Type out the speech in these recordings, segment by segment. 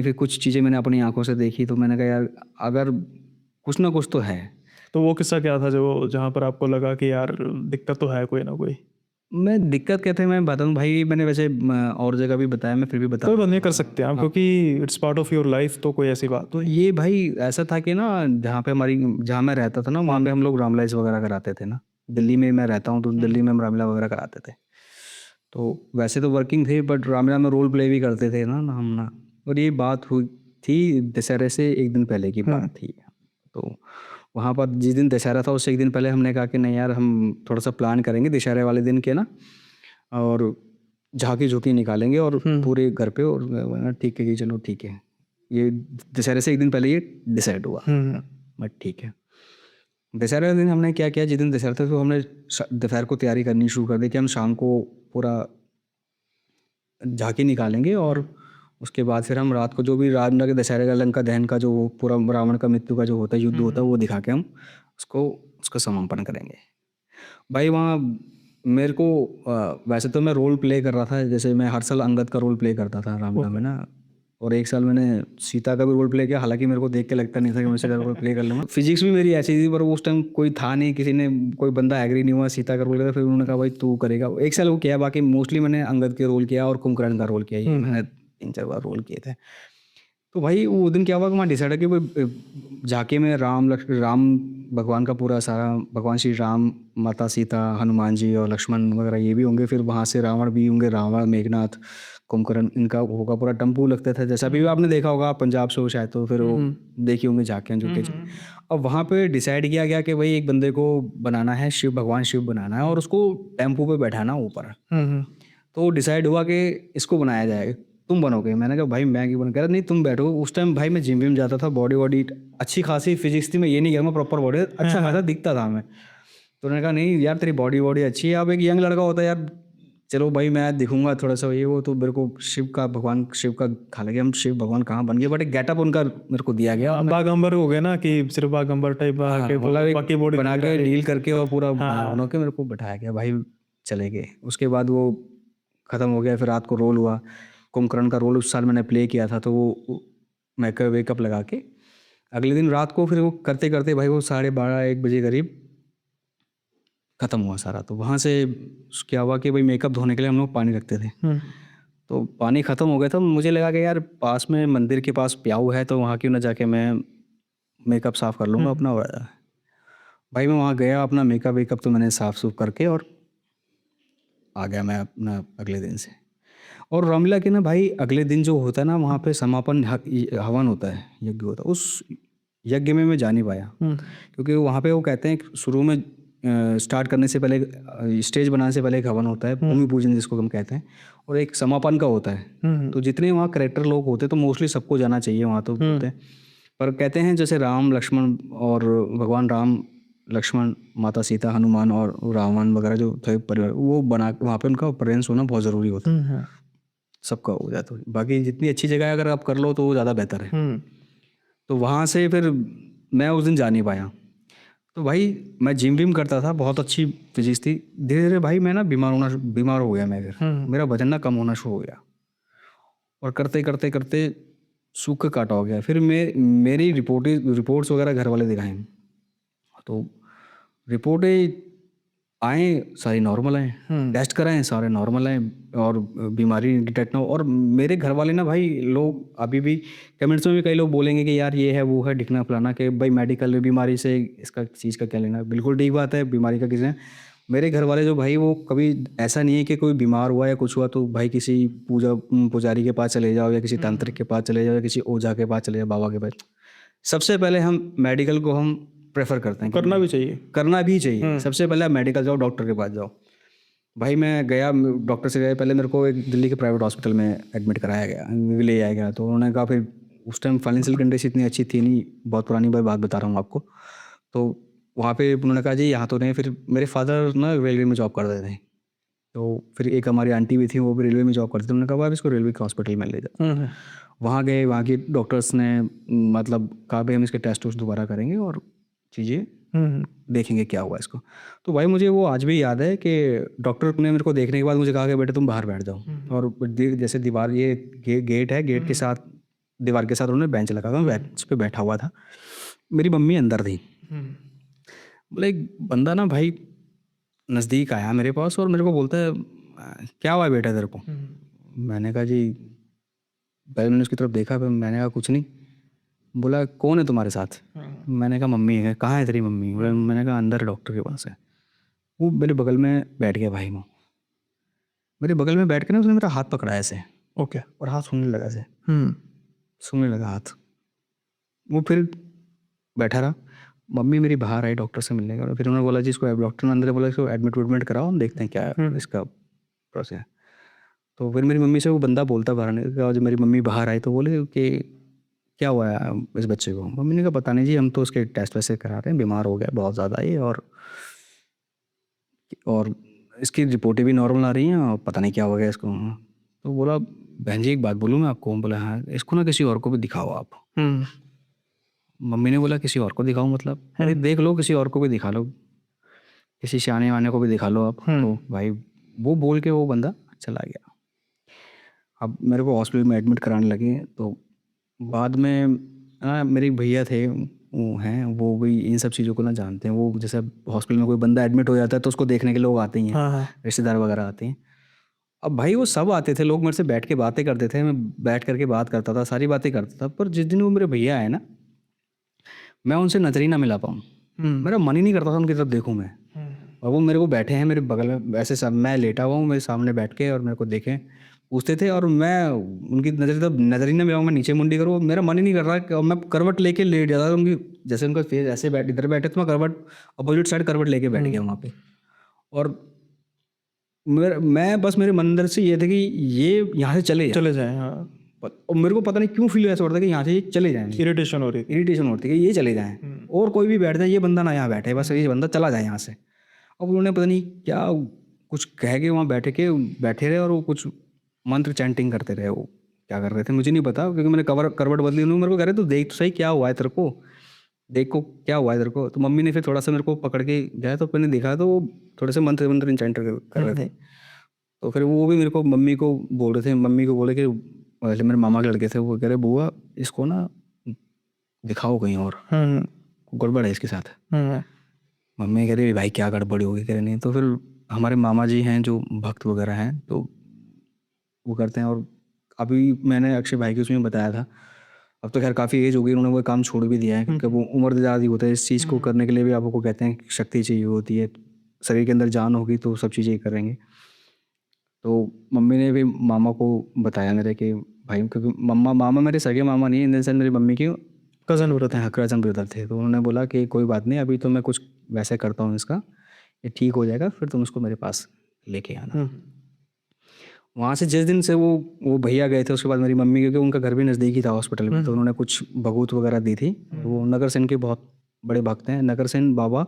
फिर कुछ चीज़ें मैंने अपनी आँखों से देखी तो मैंने कहा यार अगर कुछ ना कुछ तो है। तो वो किस्सा क्या था जो जहाँ पर आपको लगा कि यार दिक्कत तो है कोई ना कोई? मैं दिक्कत क्या थी मैं बताऊँ भाई, मैंने वैसे और जगह भी बताया, मैं फिर भी बता कोई बात नहीं, कर सकते हैं आप, हाँ। क्योंकि it's part of your life, तो कोई ऐसी बात तो नहीं। ये भाई ऐसा था कि ना जहाँ मैं रहता था ना वहाँ पे हम लोग रामलाइस वगैरह कराते थे ना। दिल्ली में मैं रहता हूँ तो दिल्ली में हम रामलीला वगैरह कराते थे। तो वैसे तो वर्किंग थे बट रामलीला में रोल प्ले भी करते थे ना हम ना। और ये बात हुई थी दशहरे से एक दिन पहले की बात थी। तो वहाँ पर जिस दिन दशहरा था उससे एक दिन पहले हमने कहा कि नहीं यार हम थोड़ा सा प्लान करेंगे दशहरे वाले दिन के ना, और झांकी झुकी निकालेंगे और पूरे घर पे। और मैंने ठीक है कि चलो ठीक है, ये दशहरे से एक दिन पहले ये डिसाइड हुआ। बट ठीक है, दशहरे वाले दिन हमने क्या किया, जिस दिन दशहरा था तो हमने दोपहर को तैयारी करनी शुरू कर दी कि हम शाम को पूरा झांकी निकालेंगे और उसके बाद फिर हम रात को जो भी रामनगर दशहरे का लंका दहन का जो पूरा रावण का मृत्यु का जो होता है युद्ध होता है वो दिखा के हम उसको उसका समापन करेंगे। भाई वहाँ मेरे को वैसे तो मैं रोल प्ले कर रहा था, जैसे मैं हर साल अंगद का रोल प्ले करता था रामलीला में ना। और एक साल मैंने सीता का भी रोल प्ले किया, हालांकि मेरे को देख के लगता नहीं था कि मैं सीता का रोल प्ले कर लूँगा। फिजिक्स भी मेरी ऐसी थी पर उस टाइम कोई था नहीं, किसी ने कोई बंदा एग्री नहीं हुआ सीता का रोल किया, फिर उन्होंने कहा भाई तू करेगा। एक साल वो किया, बाकी मोस्टली मैंने अंगद के रोल किया और कुंभकर्ण का रोल किया, ये मैंने 3-4 बार रोल किए थे। तो भाई वो दिन क्या हुआ कि वहाँ डिसाइड है कि वो झांकी में राम भगवान का पूरा सारा, भगवान श्री राम, माता सीता, हनुमान जी और लक्ष्मण वगैरह ये भी होंगे। फिर वहाँ से रावण भी होंगे, रावण, मेघनाथ, कुंभकर्ण, इनका होगा पूरा टम्पू लगता था जैसा भी आपने देखा होगा पंजाब से हो शायद, तो फिर वो देखी होंगे झांकियाँ झुके। अब वहाँ पे डिसाइड किया गया कि भाई एक बंदे को बनाना है, शिव भगवान शिव बनाना है और उसको टेम्पू पे बैठाना ऊपर। तो डिसाइड हुआ कि इसको बनाया जाएगा, तुम बनोगे। मैंने कहा भाई मैं क्यों बन, कह रहा नहीं तुम बैठो। उस टाइम भाई मैं जिम विम जाता था, बॉडी वॉडी अच्छी खासी फिजिक्स थी, मैं ये नहीं कह रहा मैं प्रॉपर बॉडी, अच्छा खासा दिखता था मैं। तो उन्होंने कहा नहीं यार तेरी बॉडी वॉडी अच्छी है, अब एक यंग लड़का होता है यार, चलो भाई मैं दिखूंगा थोड़ा सा ये वो। तो मेरे को शिव का भगवान शिव का खा लगे, हम शिव भगवान कहाँ बन गए, बट एक गेटअप उनका मेरे को दिया गया। बागंबर हो गया ना कि सिर्फ बागंबर टाइप के बाकी बॉडी बना के डील करके और पूरा बना के मेरे को बैठाया गया भाई, चले गए। उसके बाद वो ख़त्म हो गया, फिर रात को रोल हुआ। कुंभकर्ण का रोल उस साल मैंने प्ले किया था, तो वो मेकअप वेकअप लगा के अगले दिन रात को फिर वो करते करते भाई वो 12:30-1 बजे करीब ख़त्म हुआ सारा। तो वहाँ से क्या हुआ कि भाई मेकअप धोने के लिए हम लोग पानी रखते थे। तो पानी ख़त्म हो गया था, मुझे लगा कि यार पास में मंदिर के पास प्याऊ है तो वहाँ क्यों ना जाके मैं मेकअप साफ़ कर लूँगा अपना। भाई मैं वहाँ गया, अपना मेकअप वेकअप तो मैंने साफ़ सूफ करके और आ गया मैं अपना अगले दिन से। और रामलीला के ना भाई अगले दिन जो होता है ना वहाँ पे समापन हवन होता है, यज्ञ होता है। उस यज्ञ में मैं जा नहीं पाया क्योंकि वहाँ पे वो कहते हैं शुरू में स्टार्ट करने से पहले स्टेज बनाने से पहले एक हवन होता है, भूमि पूजन जिसको हम कहते हैं, और एक समापन का होता है। तो जितने वहाँ करेक्टर लोग होते हैं तो मोस्टली सबको जाना चाहिए वहाँ तो होते हैं। पर कहते हैं जैसे राम लक्ष्मण और भगवान राम, लक्ष्मण, माता सीता, हनुमान और रावण वगैरह जो थे परिवार, वो बना वहाँ पे उनका प्रेजेंस होना बहुत ज़रूरी होता है। सबका हो जाता है, बाकी जितनी अच्छी जगह है अगर आप कर लो तो वो ज़्यादा बेहतर है। तो वहाँ से फिर मैं उस दिन जा नहीं पाया। तो भाई मैं जिम विम करता था, बहुत अच्छी फिजिक्स थी। धीरे धीरे भाई मैं ना बीमार हो गया मैं, फिर मेरा वजन ना कम होना शुरू हो गया और करते करते करते सूख का काटा हो गया। फिर मेरी रिपोर्ट्स वगैरह घर वाले दिखाएं तो रिपोर्टें आए सारी नॉर्मल हैं, टेस्ट कराएं सारे नॉर्मल हैं और बीमारी डिटेक्ट ना हो। और मेरे घर वाले ना भाई, लोग अभी भी कमेंट्स में भी कई लोग बोलेंगे कि यार ये है वो है दिखना फलाना, कि भाई मेडिकल बीमारी से इसका चीज़ का क्या लेना। बिल्कुल ठीक बात है, बीमारी का किसी ने, मेरे घर वाले जो भाई वो कभी ऐसा नहीं है कि कोई बीमार हुआ या कुछ हुआ तो भाई किसी पुजारी के पास चले जाओ या किसी तांत्रिक के पास चले जाओ या किसी ओझा के पास चले जाओ, बाबा के पास। सबसे पहले हम मेडिकल को हम प्रेफर करते हैं, करना भी चाहिए, करना भी चाहिए। सबसे पहले आप मेडिकल जाओ, डॉक्टर के पास जाओ। भाई मैं गया डॉक्टर से, गया पहले मेरे को एक दिल्ली के प्राइवेट हॉस्पिटल में एडमिट कराया गया, ले आया गया। तो उन्होंने कहा, फिर उस टाइम फाइनेंशियल कंडीशन इतनी अच्छी थी नहीं, बहुत पुरानी बात बता रहा हूँ आपको। तो वहाँ पे उन्होंने कहा जी यहाँ तो नहीं। फिर मेरे फादर ना रेलवे में जॉब करते थे, तो फिर एक हमारी आंटी भी थी वो भी रेलवे में जॉब करती थी। उन्होंने कहा आप इसको रेलवे के हॉस्पिटल में ले जाओ। वहाँ गए, वहाँ के डॉक्टर्स ने मतलब कहा भाई हम इसके टेस्ट वोस्ट दोबारा करेंगे और चीज़ें देखेंगे क्या हुआ इसको। तो भाई मुझे वो आज भी याद है कि डॉक्टर ने मेरे को देखने के बाद मुझे कहा कि बेटा तुम बाहर बैठ जाओ। और जैसे दीवार ये गेट है, गेट के साथ दीवार के साथ उन्होंने बेंच लगा था, मैं बेंच पे बैठा हुआ था, मेरी मम्मी अंदर थी। बोले एक बंदा ना भाई नज़दीक आया मेरे पास और मेरे को बोलता है क्या हुआ है बेटा तेरे को? मैंने कहा जी, पहले मैंने उसकी तरफ देखा, फिर मैंने कहा कुछ नहीं। बोला कौन है तुम्हारे साथ? मैंने कहा मम्मी है। कहाँ है तेरी मम्मी? मैंने कहा अंदर डॉक्टर के पास है। वो मेरे बगल में बैठ गया भाई, वो मेरे बगल में बैठ के ना उसने मेरा हाथ पकड़ा ऐसे ओके। और हाथ सूंघने लगा ऐसे, सूंघने लगा हाथ। वो फिर बैठा रहा। मम्मी मेरी बाहर आई डॉक्टर से मिलने का, फिर उन्होंने बोला जी इसको, डॉक्टर ने अंदर बोला इसको एडमिट कराओ, हम देखते हैं क्या है इसका प्रोसेस। तो फिर मेरी मम्मी से वो बंदा बोलता बाहर ने कहा, जब मेरी मम्मी बाहर आई तो बोले कि क्या हुआ है इस बच्चे को? मम्मी ने कहा पता नहीं जी, हम तो उसके टेस्ट वैसे करा रहे हैं, बीमार हो गया बहुत ज़्यादा ये, और इसकी रिपोर्टें भी नॉर्मल आ रही हैं और पता नहीं क्या हो गया इसको। तो बोला बहन जी एक बात बोलूँ मैं आपको? बोला हाँ। इसको ना किसी और को भी दिखाओ आप। मम्मी ने बोला किसी और को दिखाओ मतलब? अरे देख लो, किसी और को भी दिखा लो, किसी सियाने वाने को भी दिखा लो आप। तो भाई वो बोल के वो बंदा चला गया। अब मेरे को हॉस्पिटल में एडमिट कराने लगे, तो बाद में मेरे भैया थे, वो हैं, वो भी इन सब चीज़ों को ना जानते हैं। वो जैसे हॉस्पिटल में कोई बंदा एडमिट हो जाता है तो उसको देखने के लोग आते ही हैं, रिश्तेदार वगैरह आते हैं। अब भाई वो सब आते थे, लोग मेरे से बैठ के बातें करते थे, मैं बैठ करके बात करता था, सारी बातें करता था। पर जिस दिन वो मेरे भैया आए ना, मैं उनसे नजर ही ना मिला पाऊँ, मेरा मन ही नहीं करता था उनकी तरफ देखूँ मैं। और वो मेरे को बैठे हैं मेरे बगल में ऐसे, सब मैं लेटा हुआ हूँ, मेरे सामने बैठ के और मेरे को देखें पूछते थे, और मैं उनकी नज़र तब नज़र ही ना मिलाऊँ, मैं नीचे मुंडी करूँ, मेरा मन ही नहीं कर रहा कि मैं करवट लेके लेट जाता था उनकी, जैसे उनका फेस ऐसे बैठ इधर बैठे तो मैं करवट अपोजिट साइड करवट लेके बैठ गया वहाँ पे। और मैं बस मेरे मन अंदर से ये थे कि ये यहाँ से चले जाए। हाँ। और मेरे को पता नहीं क्यों फील ऐसा होता था कि यहाँ से ये चले जाएं, इरिटेशन हो रही थी। इरिटेशन होती है कि ये चले जाएं और कोई भी बैठ जाए, ये बंदा ना यहाँ बैठे, बस ये बंदा चला जाए यहाँ से। अब उन्होंने पता नहीं क्या कुछ कह के वहाँ बैठे रहे और वो कुछ मंत्र चैंटिंग करते रहे। वो क्या कर रहे थे मुझे नहीं पता, क्योंकि मैंने करवट बदली। उन्होंने मेरे को कह रहे तो देख तो सही क्या हुआ है तेरे को, देख को क्या हुआ है तेरे को। तो मम्मी ने फिर थोड़ा सा मेरे को पकड़ के गया, तो मैंने देखा तो वो थोड़े से मंत्र चैंट कर रहे थे। तो फिर वो भी मेरे को मम्मी को बोल रहे थे, मम्मी को बोले कि पहले मेरे मामा के लड़के थे, वो कह रहे बुआ इसको ना दिखाओ कहीं और, गड़बड़ है इसके साथ। मम्मी कह रही भाई क्या गड़बड़ी होगी? कह रहे नहीं। तो फिर हमारे मामा जी हैं जो भक्त वगैरह हैं, तो वो करते हैं। और अभी मैंने अक्षय भाई की उसमें बताया था, अब तो खैर काफ़ी एज हो गई, उन्होंने वो काम छोड़ भी दिया है, क्योंकि वो उम्र ज़्यादा ही होता है इस चीज़ को करने के लिए भी। आपको कहते हैं कि शक्ति चाहिए होती है, शरीर के अंदर जान होगी तो सब चीज़ें करेंगे। तो मम्मी ने भी मामा को बताया मेरे कि भाई, क्योंकि मामा मेरे सगे मामा नहीं है, इन द सेंस मेरी मम्मी की कज़न ब्रदर हैं, कज़न ब्रदर थे। तो उन्होंने बोला कि कोई बात नहीं, अभी तो मैं कुछ वैसे करता हूँ इसका, ये ठीक हो जाएगा, फिर तुम इसको मेरे पास लेके आना। वहाँ से जिस दिन से वो भैया गए थे, उसके बाद मेरी मम्मी, क्योंकि उनका घर भी नज़दीक ही था हॉस्पिटल में, तो उन्होंने कुछ भगूत वगैरह दी थी। वो नगर सेन के बहुत बड़े भक्त हैं। नगर सेन बाबा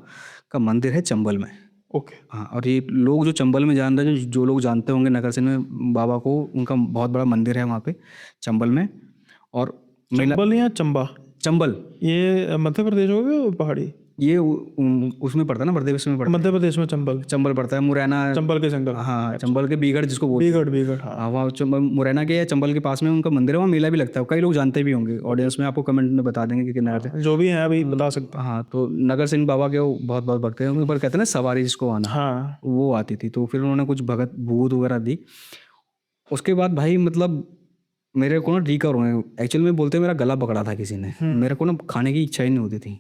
का मंदिर है चंबल में। ओके। हाँ, और ये लोग जो चंबल में जान रहे हैं, जो लोग जानते होंगे नगर सेन में बाबा को, उनका बहुत बड़ा मंदिर है वहाँ पे चंबल में। और चंबल या चंबा? चंबल ये मध्य प्रदेश हो गया पहाड़ी? ये उसमें पड़ता है ना, मध्य प्रदेश में पड़ता है। मध्य प्रदेश में चंबल पड़ता है। मुरैना, चंबल के जंगल। हाँ, चंबल के बीगड़ जिसको बोलते हैं। बीगड़। हाँ। हाँ, वहाँ मुरैना के या चंबल के पास में उनका मंदिर है, वहाँ मेला भी लगता है। कई लोग जानते भी होंगे, ऑडियंस में आपको कमेंट में बता देंगे कि नगर से जो भी है अभी बता सकते हैं। हाँ, तो नगर सिंह बाबा के वो बहुत बहुत भक्त हैं। उनके ऊपर कहते हैं ना सवारी जिसको आना, हाँ। वो आती थी। तो फिर उन्होंने कुछ भगत भूत वगैरह दी। उसके बाद भाई मतलब मेरे को ना रिकवर होने, एक्चुअली में बोलते मेरा गला पकड़ा था किसी ने, मेरे को ना खाने की इच्छा ही नहीं होती थी,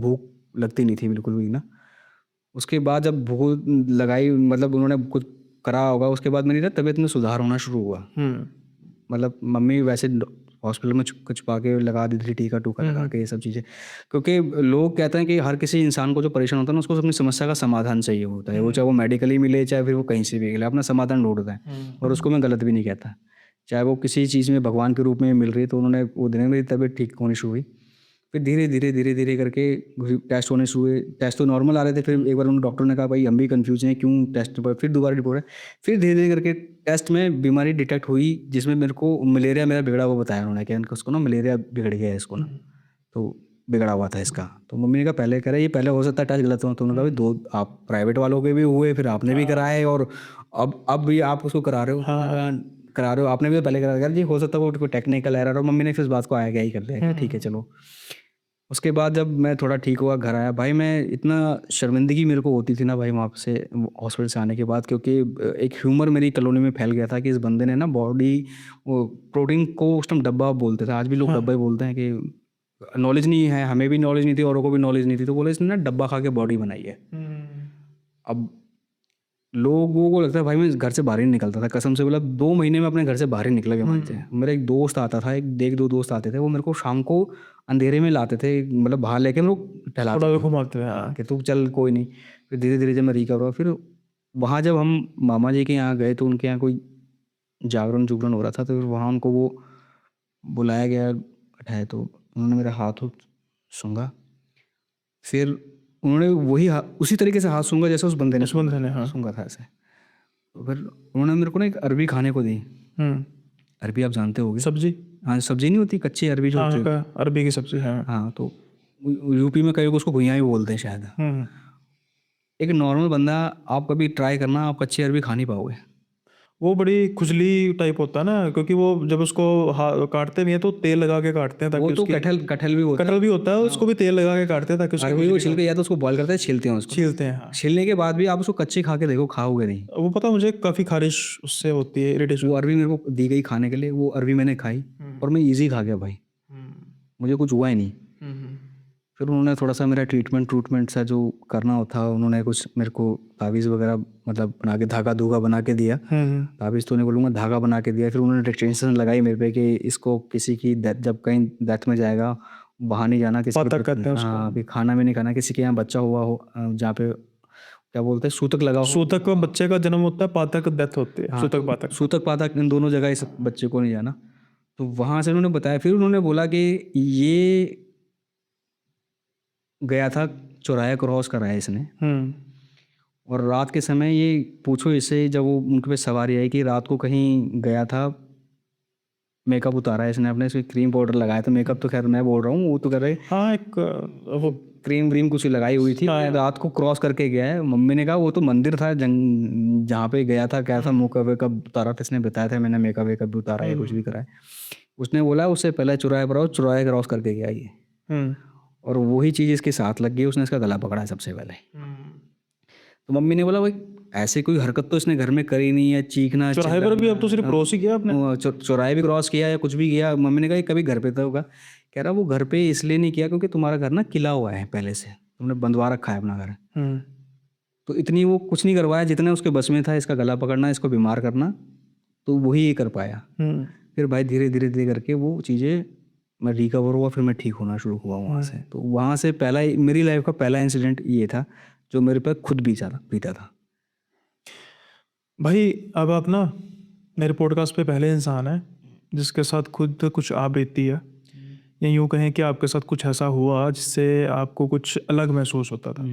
भूख लगती नहीं थी बिल्कुल भी ना। उसके बाद जब भूख लगाई, मतलब उन्होंने कुछ करा होगा, उसके बाद मेरी ना तबीयत में सुधार होना शुरू हुआ। मतलब मम्मी वैसे हॉस्पिटल में छुपा के लगा दी थी, टीका टूका लगा के, ये सब चीज़ें। क्योंकि लोग कहते हैं कि हर किसी इंसान को जो परेशान होता है ना, उसको अपनी समस्या का समाधान चाहिए होता है। वो चाहे वो मेडिकली मिले, चाहे फिर वो कहीं से भी मिले, अपना समाधान ढूंढता है। और उसको मैं गलत भी नहीं कहता, चाहे वो किसी चीज़ में भगवान के रूप में मिल रही है। तो उन्होंने वो दिन मेरी तबीयत ठीक होनी शुरू हुई। फिर धीरे धीरे करके टेस्ट होने शुरू हुए। टेस्ट तो नॉर्मल आ रहे थे। फिर एक बार उन डॉक्टर ने कहा भाई हम भी कंफ्यूज हैं क्यों टेस्ट पर, फिर दोबारा रिपोर्ट है। फिर धीरे धीरे करके टेस्ट में बीमारी डिटेक्ट हुई, जिसमें मेरे को मलेरिया मेरा बिगड़ा हुआ बताया उन्होंने कि इनको उसको ना मलेरिया बिगड़ गया है इसको ना, तो बिगड़ा हुआ था इसका। तो मम्मी ने कहा पहले कह रहा ये पहले हो सकता है टेस्ट गलत हो। तो उन्होंने कहा भाई दो आप प्राइवेट वालों के भी हुए, फिर आपने भी कराए, और अब भी आप उसको करा रहे हो। करा रहे हो, आपने भी तो पहले करा यार जी, हो सकता है वो कोई टेक्निकल एरर हो। मम्मी ने फिर इस बात को आया गया ही कर दिया कि ठीक है चलो। उसके बाद जब मैं थोड़ा ठीक हुआ, घर आया भाई, मैं इतना शर्मिंदगी मेरे को होती थी ना भाई वहाँ से, हॉस्पिटल से आने के बाद, क्योंकि एक ह्यूमर मेरी कॉलोनी में फैल गया था कि इस बंदे ने ना बॉडी, वो प्रोटीन को उस टाइम डब्बा बोलते थे, आज भी लोग डब्बा ही बोलते हैं, कि नॉलेज नहीं है, हमें भी नॉलेज नहीं थी, औरों को भी नॉलेज नहीं थी, तो बोले इसने ना डब्बा खा के बॉडी बनाई है। अब लोगों को लगता है भाई मैं घर से बाहर ही नहीं निकलता था, कसम से, बोला 2 महीने में अपने घर से बाहर ही निकला बीमारी से। मेरा एक दोस्त आता था, एक दो दोस्त आते थे, वो मेरे को शाम को अंधेरे में लाते थे, मतलब बाहर लेके मेरे को टहलाते थोड़ा थे घुमाते हैं। हाँ, कि तू चल कोई नहीं। फिर धीरे धीरे जब मैं रिकवर हुआ, फिर वहाँ जब हम मामा जी के यहाँ गए तो उनके यहाँ कोई जागरण जुगरण हो रहा था, तो फिर वहाँ उनको वो बुलाया गया, बैठाए, तो उन्होंने मेरा हाथ सूंघा। फिर उन्होंने उसी तरीके से हाथ सूंघा जैसे उस बंदे ने सूंघा था ऐसे। तो फिर उन्होंने मेरे को ना एक अरबी खाने को दी। अरबी आप जानते होगे, सब्जी। हाँ, सब्जी नहीं होती, कच्ची अरबी जो अरबी की सब्जी है। हाँ, तो यूपी में कई लोग उसको घुइयाँ भी बोलते हैं शायद। एक नॉर्मल बंदा, आप कभी ट्राई करना, आप कच्ची अरबी खा नहीं पाओगे। वो बड़ी खुजली टाइप होता है ना, क्योंकि वो जब उसको काटते भी हैं तो तेल लगा के काटते हैं, ताकि वो तो उसकी कटहल भी होता है, कटहल भी होता है, उसको भी तेल लगा के काटते हैं ताकि उसको अरबी को छिलके, या तो उसको बॉयल करते हैं, छीलते हैं उसको, छीलते हैं। हाँ, छीलने के बाद भी आप उसको कच्ची खा के देखो, खाओगे नहीं। वो पता मुझे काफ़ी खारिश उससे होती है, इरिटेशन। वो अरबी मेरे को दी गई खाने के लिए, वो अरबी मैंने खाई और मैं ईजी खा गया भाई, मुझे कुछ हुआ ही नहीं। फिर उन्होंने थोड़ा सा मेरा ट्रीटमेंट सा जो करना होता, उन्होंने कुछ मेरे को तावीज़ वगैरह मतलब बना के, धागा धूगा बना के दिया। तावीज़ तो नहीं बोलूँगा, धागा बना के दिया। फिर उन्होंने रिस्ट्रिक्शन लगाई मेरे पे कि इसको किसी की डेथ, जब कहीं डेथ में जाएगा बाहर नहीं जाना, किसी हाँ, फिर खाना भी नहीं खाना, किसी के यहाँ बच्चा हुआ हो जहाँ पे क्या बोलते हैं, सूतक लगा हो, सूतक का बच्चे का जन्म होता है, पातक डेथ होती है। सूतक पातक, इन दोनों जगह इस बच्चे को नहीं जाना। तो वहाँ से उन्होंने बताया, फिर उन्होंने बोला कि ये गया था चौराया क्रॉस कराया इसने, और रात के समय ये पूछो इससे, जब वो उनके पे सवारी आई कि रात को कहीं गया था, मेकअप उतारा है इसने अपने, इसमें क्रीम पाउडर लगाया था, मेकअप तो खैर मैं बोल रहा हूँ, वो तो कर रहे हाँ, एक वो क्रीम व्रीम कुछ लगाई हुई थी, रात को क्रॉस करके गया है। मम्मी ने कहा वो तो मंदिर था जहाँ पे गया था, क्या था, मेकअप वेकअप उतारा था इसने, बताया था मैंने, मेकअप वेकअप भी उतारा है, कुछ भी करा है। उसने बोला उससे पहले चौराया क्रॉस करके गया ये, और वही चीज़ इसके साथ लग गई, उसने इसका गला पकड़ा है सबसे पहले। तो मम्मी ने बोला भाई ऐसे कोई हरकत तो इसने घर में करी नहीं है, चीखना, चौराहे पर भी अब तो सिर्फ क्रॉस ही किया आपने, चौराहे भी क्रॉस किया या कुछ भी किया। मम्मी ने कहा कभी घर पे तो होगा, कह रहा वो घर पे इसलिए नहीं किया क्योंकि तुम्हारा घर ना किला हुआ है पहले से, तुमने बंधवा रखा है अपना घर, तो इतनी वो कुछ नहीं करवाया जितना उसके बस में था, इसका गला पकड़ना, इसको बीमार करना, तो वही ये कर पाया। फिर भाई धीरे धीरे करके वो चीज़ें, मैं रिकवर हुआ, फिर मैं ठीक होना शुरू हुआ वहाँ से। तो वहाँ से पहला मेरी लाइफ का पहला इंसिडेंट ये था जो मेरे पे खुद बीता था। भाई अब आप ना मेरे पॉडकास्ट पे पहले इंसान है जिसके साथ खुद कुछ आप बीती है, या यूँ कहें कि आपके साथ कुछ ऐसा हुआ जिससे आपको कुछ अलग महसूस होता था।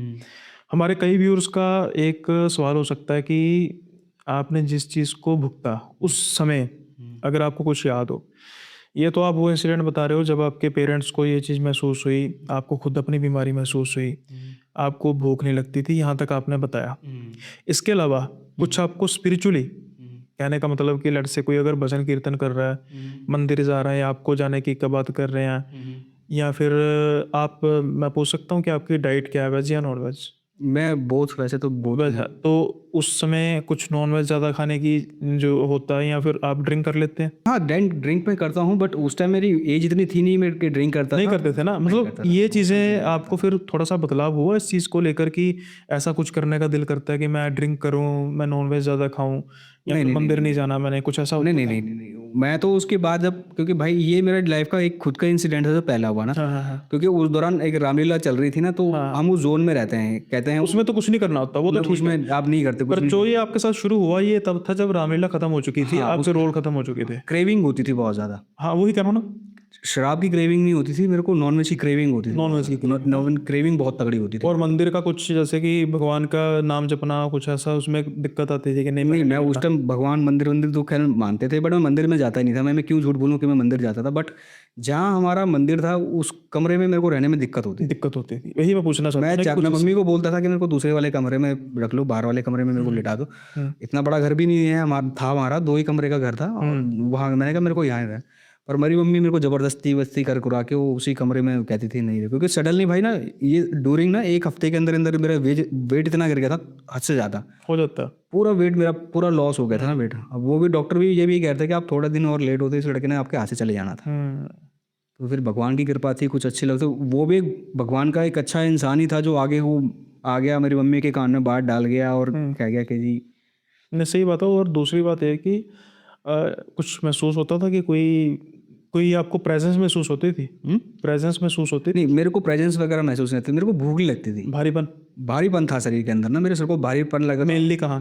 हमारे कई व्यूअर्स का एक सवाल हो सकता है कि आपने जिस चीज़ को भुगता उस समय, अगर आपको कुछ याद हो। ये तो आप वो इंसिडेंट बता रहे हो जब आपके पेरेंट्स को ये चीज़ महसूस हुई, आपको खुद अपनी बीमारी महसूस हुई, आपको भूख नहीं लगती थी, यहाँ तक आपने बताया। इसके अलावा कुछ आपको स्पिरिचुअली, कहने का मतलब कि लड़ से कोई अगर भजन कीर्तन कर रहा है, मंदिर जा रहा है, आपको जाने की कब बात कर रहे हैं, या फिर आप, मैं पूछ सकता हूँ कि आपकी डाइट क्या है, वेज या नॉन वेज? मैं बोथ, वैसे तो बोथ वेज है। तो उस समय कुछ नॉन वेज ज़्यादा खाने की जो होता है, या फिर आप ड्रिंक कर लेते हैं? हाँ, ड्रिंक मैं करता हूँ, बट उस टाइम मेरी एज इतनी थी नहीं मेरे के ड्रिंक करता नहीं था। करते थे ना, मतलब ये चीज़ें आपको फिर थोड़ा सा बदलाव हुआ इस चीज़ को लेकर कि ऐसा कुछ करने का दिल करता है कि मैं ड्रिंक करूँ, मैं नॉन वेज ज़्यादा खाऊँ, या फिर मंदिर नहीं जाना मैंने, कुछ ऐसा? नहीं, मैं तो उसके बाद जब, क्योंकि भाई ये मेरा लाइफ का एक खुद का इंसिडेंट था जो पहला हुआ ना, क्योंकि उस दौरान एक रामलीला चल रही थी ना, तो हम उस जोन में रहते हैं, कहते हैं उसमें तो कुछ नहीं करना होता, वो तो ठीक है, उसमें आप नहीं करते पर जो ये आपके साथ शुरू हुआ ये तब था जब रामलीला खत्म हो चुकी थी, आपके रोल खत्म हो चुके थे, क्रेविंग होती थी बहुत ज़्यादा। हाँ वही कह रहा हूँ ना। शराब की क्रेविंग नहीं होती थी, मेरे को नॉनवेज की क्रेविंग होती थी। नॉनवेज की नॉन क्रेविंग बहुत तगड़ी होती थी। और मंदिर का कुछ जैसे कि भगवान का नाम जपना कुछ ऐसा, उसमें दिक्कत आती थी कि नहीं? नहीं, मैं उस टाइम भगवान मंदिर तो खैर मानते थे, बट मैं मंदिर में जाता ही नहीं था। मैं क्यों झूठ बोलूँ कि मैं मंदिर जाता था, बट जहाँ हमारा मंदिर था उस कमरे में मेरे को रहने में दिक्कत होती थी। दिक्कत होती थी, वही मैं पूछना चाहता हूँ कि मैं कुछ मम्मी को बोलता था कि मेरे को दूसरे वाले कमरे में रख लो, बाहर वाले कमरे में मेरे को लिटा दो। इतना बड़ा घर भी नहीं है हमारा 2 ही कमरे का घर था, और वहाँ मैंने कहा मेरे को यहाँ है। पर मेरी मम्मी मेरे को जबरदस्ती वस्ती कर कुरा के वो उसी कमरे में कहती थी नहीं, क्योंकि सडनली भाई ना ये ड्यूरिंग ना 1 हफ्ते के अंदर अंदर मेरा वेट इतना गिर गया था, हद से ज़्यादा। हो जाता है। पूरा वेट मेरा पूरा लॉस हो गया था ना वेट। अब वो भी डॉक्टर भी ये भी कह रहे थे कि आप थोड़ा दिन और लेट होते इस लड़के ने आपके हाथ से चले जाना था। तो फिर भगवान की कृपा थी, कुछ अच्छे लगते, वो भी भगवान का एक अच्छा इंसान ही था जो आगे वो आ गया, मेरी मम्मी के कान में बात डाल गया और कह गया कि जी। नहीं, सही बात है। और दूसरी बात है कि कुछ महसूस होता था कि कोई कोई आपको प्रेजेंस महसूस होती थी? प्रेजेंस महसूस होती थी? नहीं, मेरे को प्रेजेंस वगैरह महसूस नहीं थी, मेरे को भूख नहीं लगती थी। भारीपन? भारीपन था शरीर के अंदर ना, मेरे सर को भारीपन लगा था। मेनली कहाँ?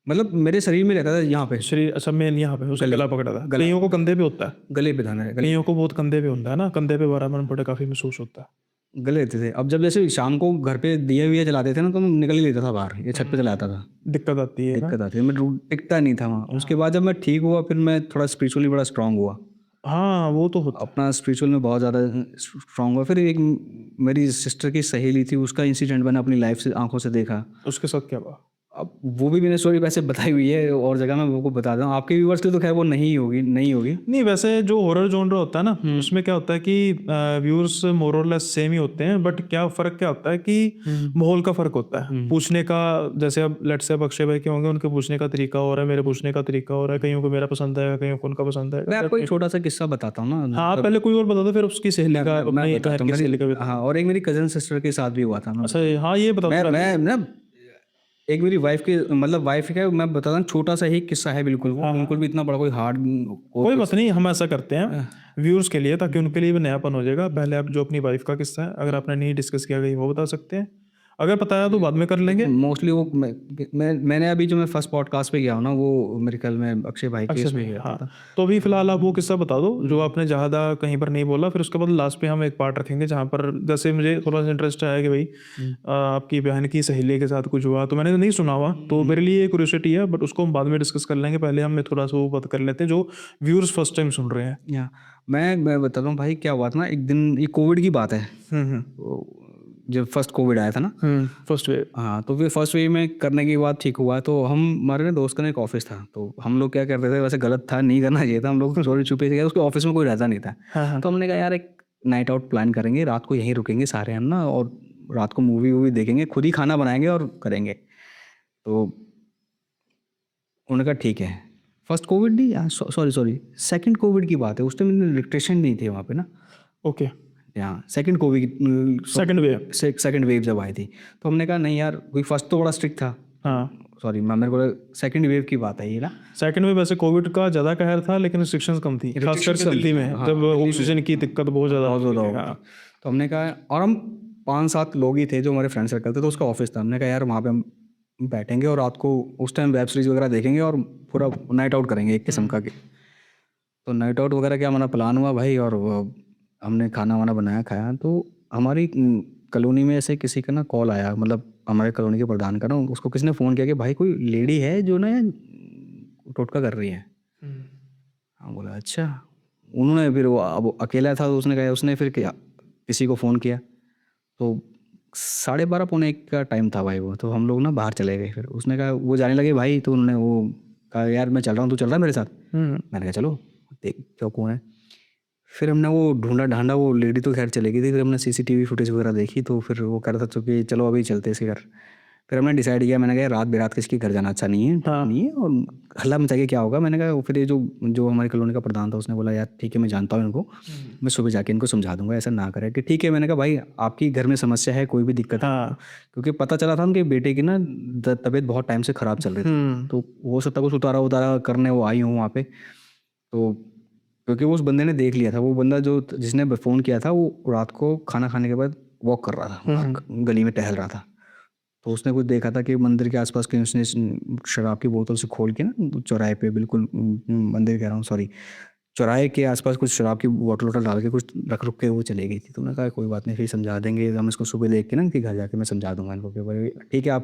मतलब मेरे शरीर में रहता था यहाँ पे, शरीर? अच्छा, मेन यहाँ पे उसका गला पकड़ा था। गला। कईयों को कंधे पे होता है, गले पे था मेरे, कईयों को बहुत कंधे पे होता है ना, कंधे पे भारीपन बड़ा काफी महसूस होता है। गले रहते थे। अब जब जैसे शाम को घर पे दिए विए जलाते थे ना, तो मैं निकल ही लेता था बाहर, ये छत पे चलाता था। दिक्कत आती है ना? दिक्कत आती है, मैं टिकता नहीं था वहाँ। उसके बाद जब मैं ठीक हुआ, फिर मैं थोड़ा स्पिरिचुअली बड़ा स्ट्रांग हुआ, हाँ, वो तो होता अपना स्पिरिचुअल में बहुत ज़्यादा स्ट्रांग हुआ। फिर एक मेरी सिस्टर की सहेली थी, उसका इंसिडेंट मैंने अपनी लाइफ से आंखों से देखा। है। उसके साथ क्या हुआ? अब वो भी मैंने स्टोरी वैसे बताई हुई है और जगह मैं वो को बता दूँ, आपके व्यूवर्स के लिए तो खैर वो नहीं होगी। नहीं, वैसे जो हॉरर जॉनरा होता है ना, उसमें क्या होता है कि व्यूअर्स मोर और लेस सेम ही होते हैं, बट क्या फर्क क्या होता है कि माहौल का फर्क होता है, पूछने का। जैसे अब लेट्स से अक्षय भाई के होंगे, उनके पूछने का तरीका हो रहा है, मेरे पूछने का तरीका हो रहा है, कईयों को मेरा पसंद आएगा, कईयों को उनका पसंद मैं आएगा। आपको एक छोटा सा किस्सा बताता हूँ ना। हाँ, पहले कोई और बता दो, फिर उसकी सहेली का, मैं अपनी बताता बहन हूँ की सहेली का भी। हाँ, और एक मेरी कजन सिस्टर के साथ भी हुआ था। अच्छा, हाँ, ये बता दो। मैं ना एक मेरी वाइफ की, मतलब वाइफ का मैं बताता हूँ, छोटा सा ही किस्सा है बिल्कुल, वो बिल्कुल भी इतना बड़ा कोई हार्ड कोई बात नहीं, हम ऐसा करते हैं व्यूअर्स के लिए, ताकि उनके लिए भी नयापन हो जाएगा। पहले आप जो अपनी वाइफ का किस्सा है, अगर आपने नहीं डिस्कस किया गई, वो बता सकते हैं। अगर बताया तो बाद में कर लेंगे। मोस्टली वो मैंने अभी जो मैं फर्स्ट पॉडकास्ट पे गया हूँ ना, वो मेरे ख्याल में अक्षय भाई के अच्छा इसमें भाई, गया हाँ। था। तो अभी फिलहाल आप वो किस्सा बता दो जो आपने ज़्यादा कहीं पर नहीं बोला, फिर उसके बाद लास्ट पे हम एक पार्ट रखेंगे जहाँ पर जैसे मुझे थोड़ा सा इंटरेस्ट आया कि भाई आपकी बहन की सहेली के साथ कुछ हुआ, तो मैंने नहीं सुना हुआ, तो मेरे लिए एक क्यूरियोसिटी है, बट उसको हम बाद में डिस्कस कर लेंगे। पहले हम थोड़ा सा वो बात कर लेते हैं जो व्यूअर्स फर्स्ट टाइम सुन रहे हैं। या मैं बताता हूँ भाई, क्या हुआ था ना, एक दिन ये कोविड की बात है। तो जब फर्स्ट कोविड आया था ना, फर्स्ट वेव। हाँ, तो फिर फर्स्ट वेव में करने के बाद ठीक हुआ, तो हम हमारे ना दोस्त का ना एक ऑफिस था, तो हम लोग क्या करते थे, वैसे गलत था, नहीं करना चाहिए था, हम लोग चोरी छुपे से गए, उसके ऑफिस में कोई रहता नहीं था। तो हमने कहा यार एक नाइट आउट प्लान करेंगे, रात को यहीं रुकेंगे सारे हम ना, और रात को मूवी वूवी देखेंगे, खुद ही खाना बनाएंगे और करेंगे। तो उन्होंने कहा ठीक है। फर्स्ट कोविड नहीं, सॉरी सेकंड कोविड की बात है, उस टाइम इलेक्ट्रिशियन नहीं थे वहाँ पे ना। ओके। हाँ, second Covid, second wave. Second wave जब आई थी, तो हमने कहा नहीं यार, कोई फर्स्ट तो बड़ा स्ट्रिक्ट था। हाँ, सॉरी, मेरे को सेकंड वेव की बात है ये ना। सेकंड में वैसे कोविड का ज़्यादा कहर था, लेकिन रिस्ट्रिक्शंस कम थी, खास करके दिल्ली में, हाँ, जब ऑक्सीजन की दिक्कत बहुत ज़्यादा बहुत ज़्यादा थी। होगा हाँ। था। तो हमने कहा, और हम 5-7 लोग ही थे जो हमारे फ्रेंड सर्कल थे, तो उसका ऑफिस था। हमने कहा यार वहाँ पे हम बैठेंगे और रात को उस टाइम वेब सीरीज़ वगैरह देखेंगे और पूरा नाइट आउट करेंगे एक किस्म का। तो नाइट आउट वगैरह क्या हमारा प्लान हुआ भाई, और हमने खाना वाना बनाया, खाया। तो हमारी कॉलोनी में ऐसे किसी का ना कॉल आया, मतलब हमारे कॉलोनी के प्रधान का ना, उसको किसी ने फ़ोन किया कि भाई कोई लेडी है जो ना टोटका कर रही है। हाँ, बोला अच्छा। उन्होंने फिर वो, अब अकेला था, तो उसने कहा, उसने फिर क्या किसी को फ़ोन किया, तो 12:30 पौने 1 का टाइम था भाई वो। तो हम लोग ना बाहर चले गए, फिर उसने कहा, वो जाने लगे भाई, तो उन्होंने वो कहा यार मैं चल रहा हूँ, तू चल रहा है मेरे साथ? मैंने कहा चलो देख क्यों, कौन है। फिर हमने वो ढूंढा ढांढा, वो लेडी तो खैर चली गई थी, फिर हमने सीसीटीवी फुटेज वगैरह देखी, तो फिर वो कह रहा था तो कि चलो अभी चलते इसके घर। फिर हमने डिसाइड किया, मैंने कहा रात बेरात किसके घर जाना अच्छा नहीं है, ठीक नहीं है, और हल्ला मचा के क्या होगा। मैंने कहा, फिर ये जो हमारी कॉलोनी का प्रधान था, उसने बोला यार ठीक है, मैं जानता हूँ इनको, मैं सुबह जाके इनको समझा दूंगा, ऐसा ना करे कि ठीक है। मैंने कहा भाई आपकी घर में समस्या है, कोई भी दिक्कत है, क्योंकि पता चला था उनके बेटे की ना तबीयत बहुत टाइम से ख़राब चल रही थी, तो वो सब कुछ उतारा उतारा करने वो आई हूँ वहाँ पे। तो क्योंकि वो उस बंदे ने देख लिया था, वो बंदा जो जिसने फ़ोन किया था, वो रात को खाना खाने के बाद वॉक कर रहा था, गली में टहल रहा था। तो उसने कुछ देखा था कि मंदिर के आसपास कहीं उसने शराब की बोतल से खोल के ना, चौराहे पे, बिल्कुल मंदिर कह रहा हूँ, सॉरी, चौराहे के आसपास कुछ शराब की बोतल वोटल डाल के कुछ रख रुक के वो चली गई थी। तो मैंने कहा कोई बात नहीं, फिर समझा देंगे हम इसको, सुबह देख के ना कि घर जाके मैं समझा दूंगा इनको कि भाई ठीक है,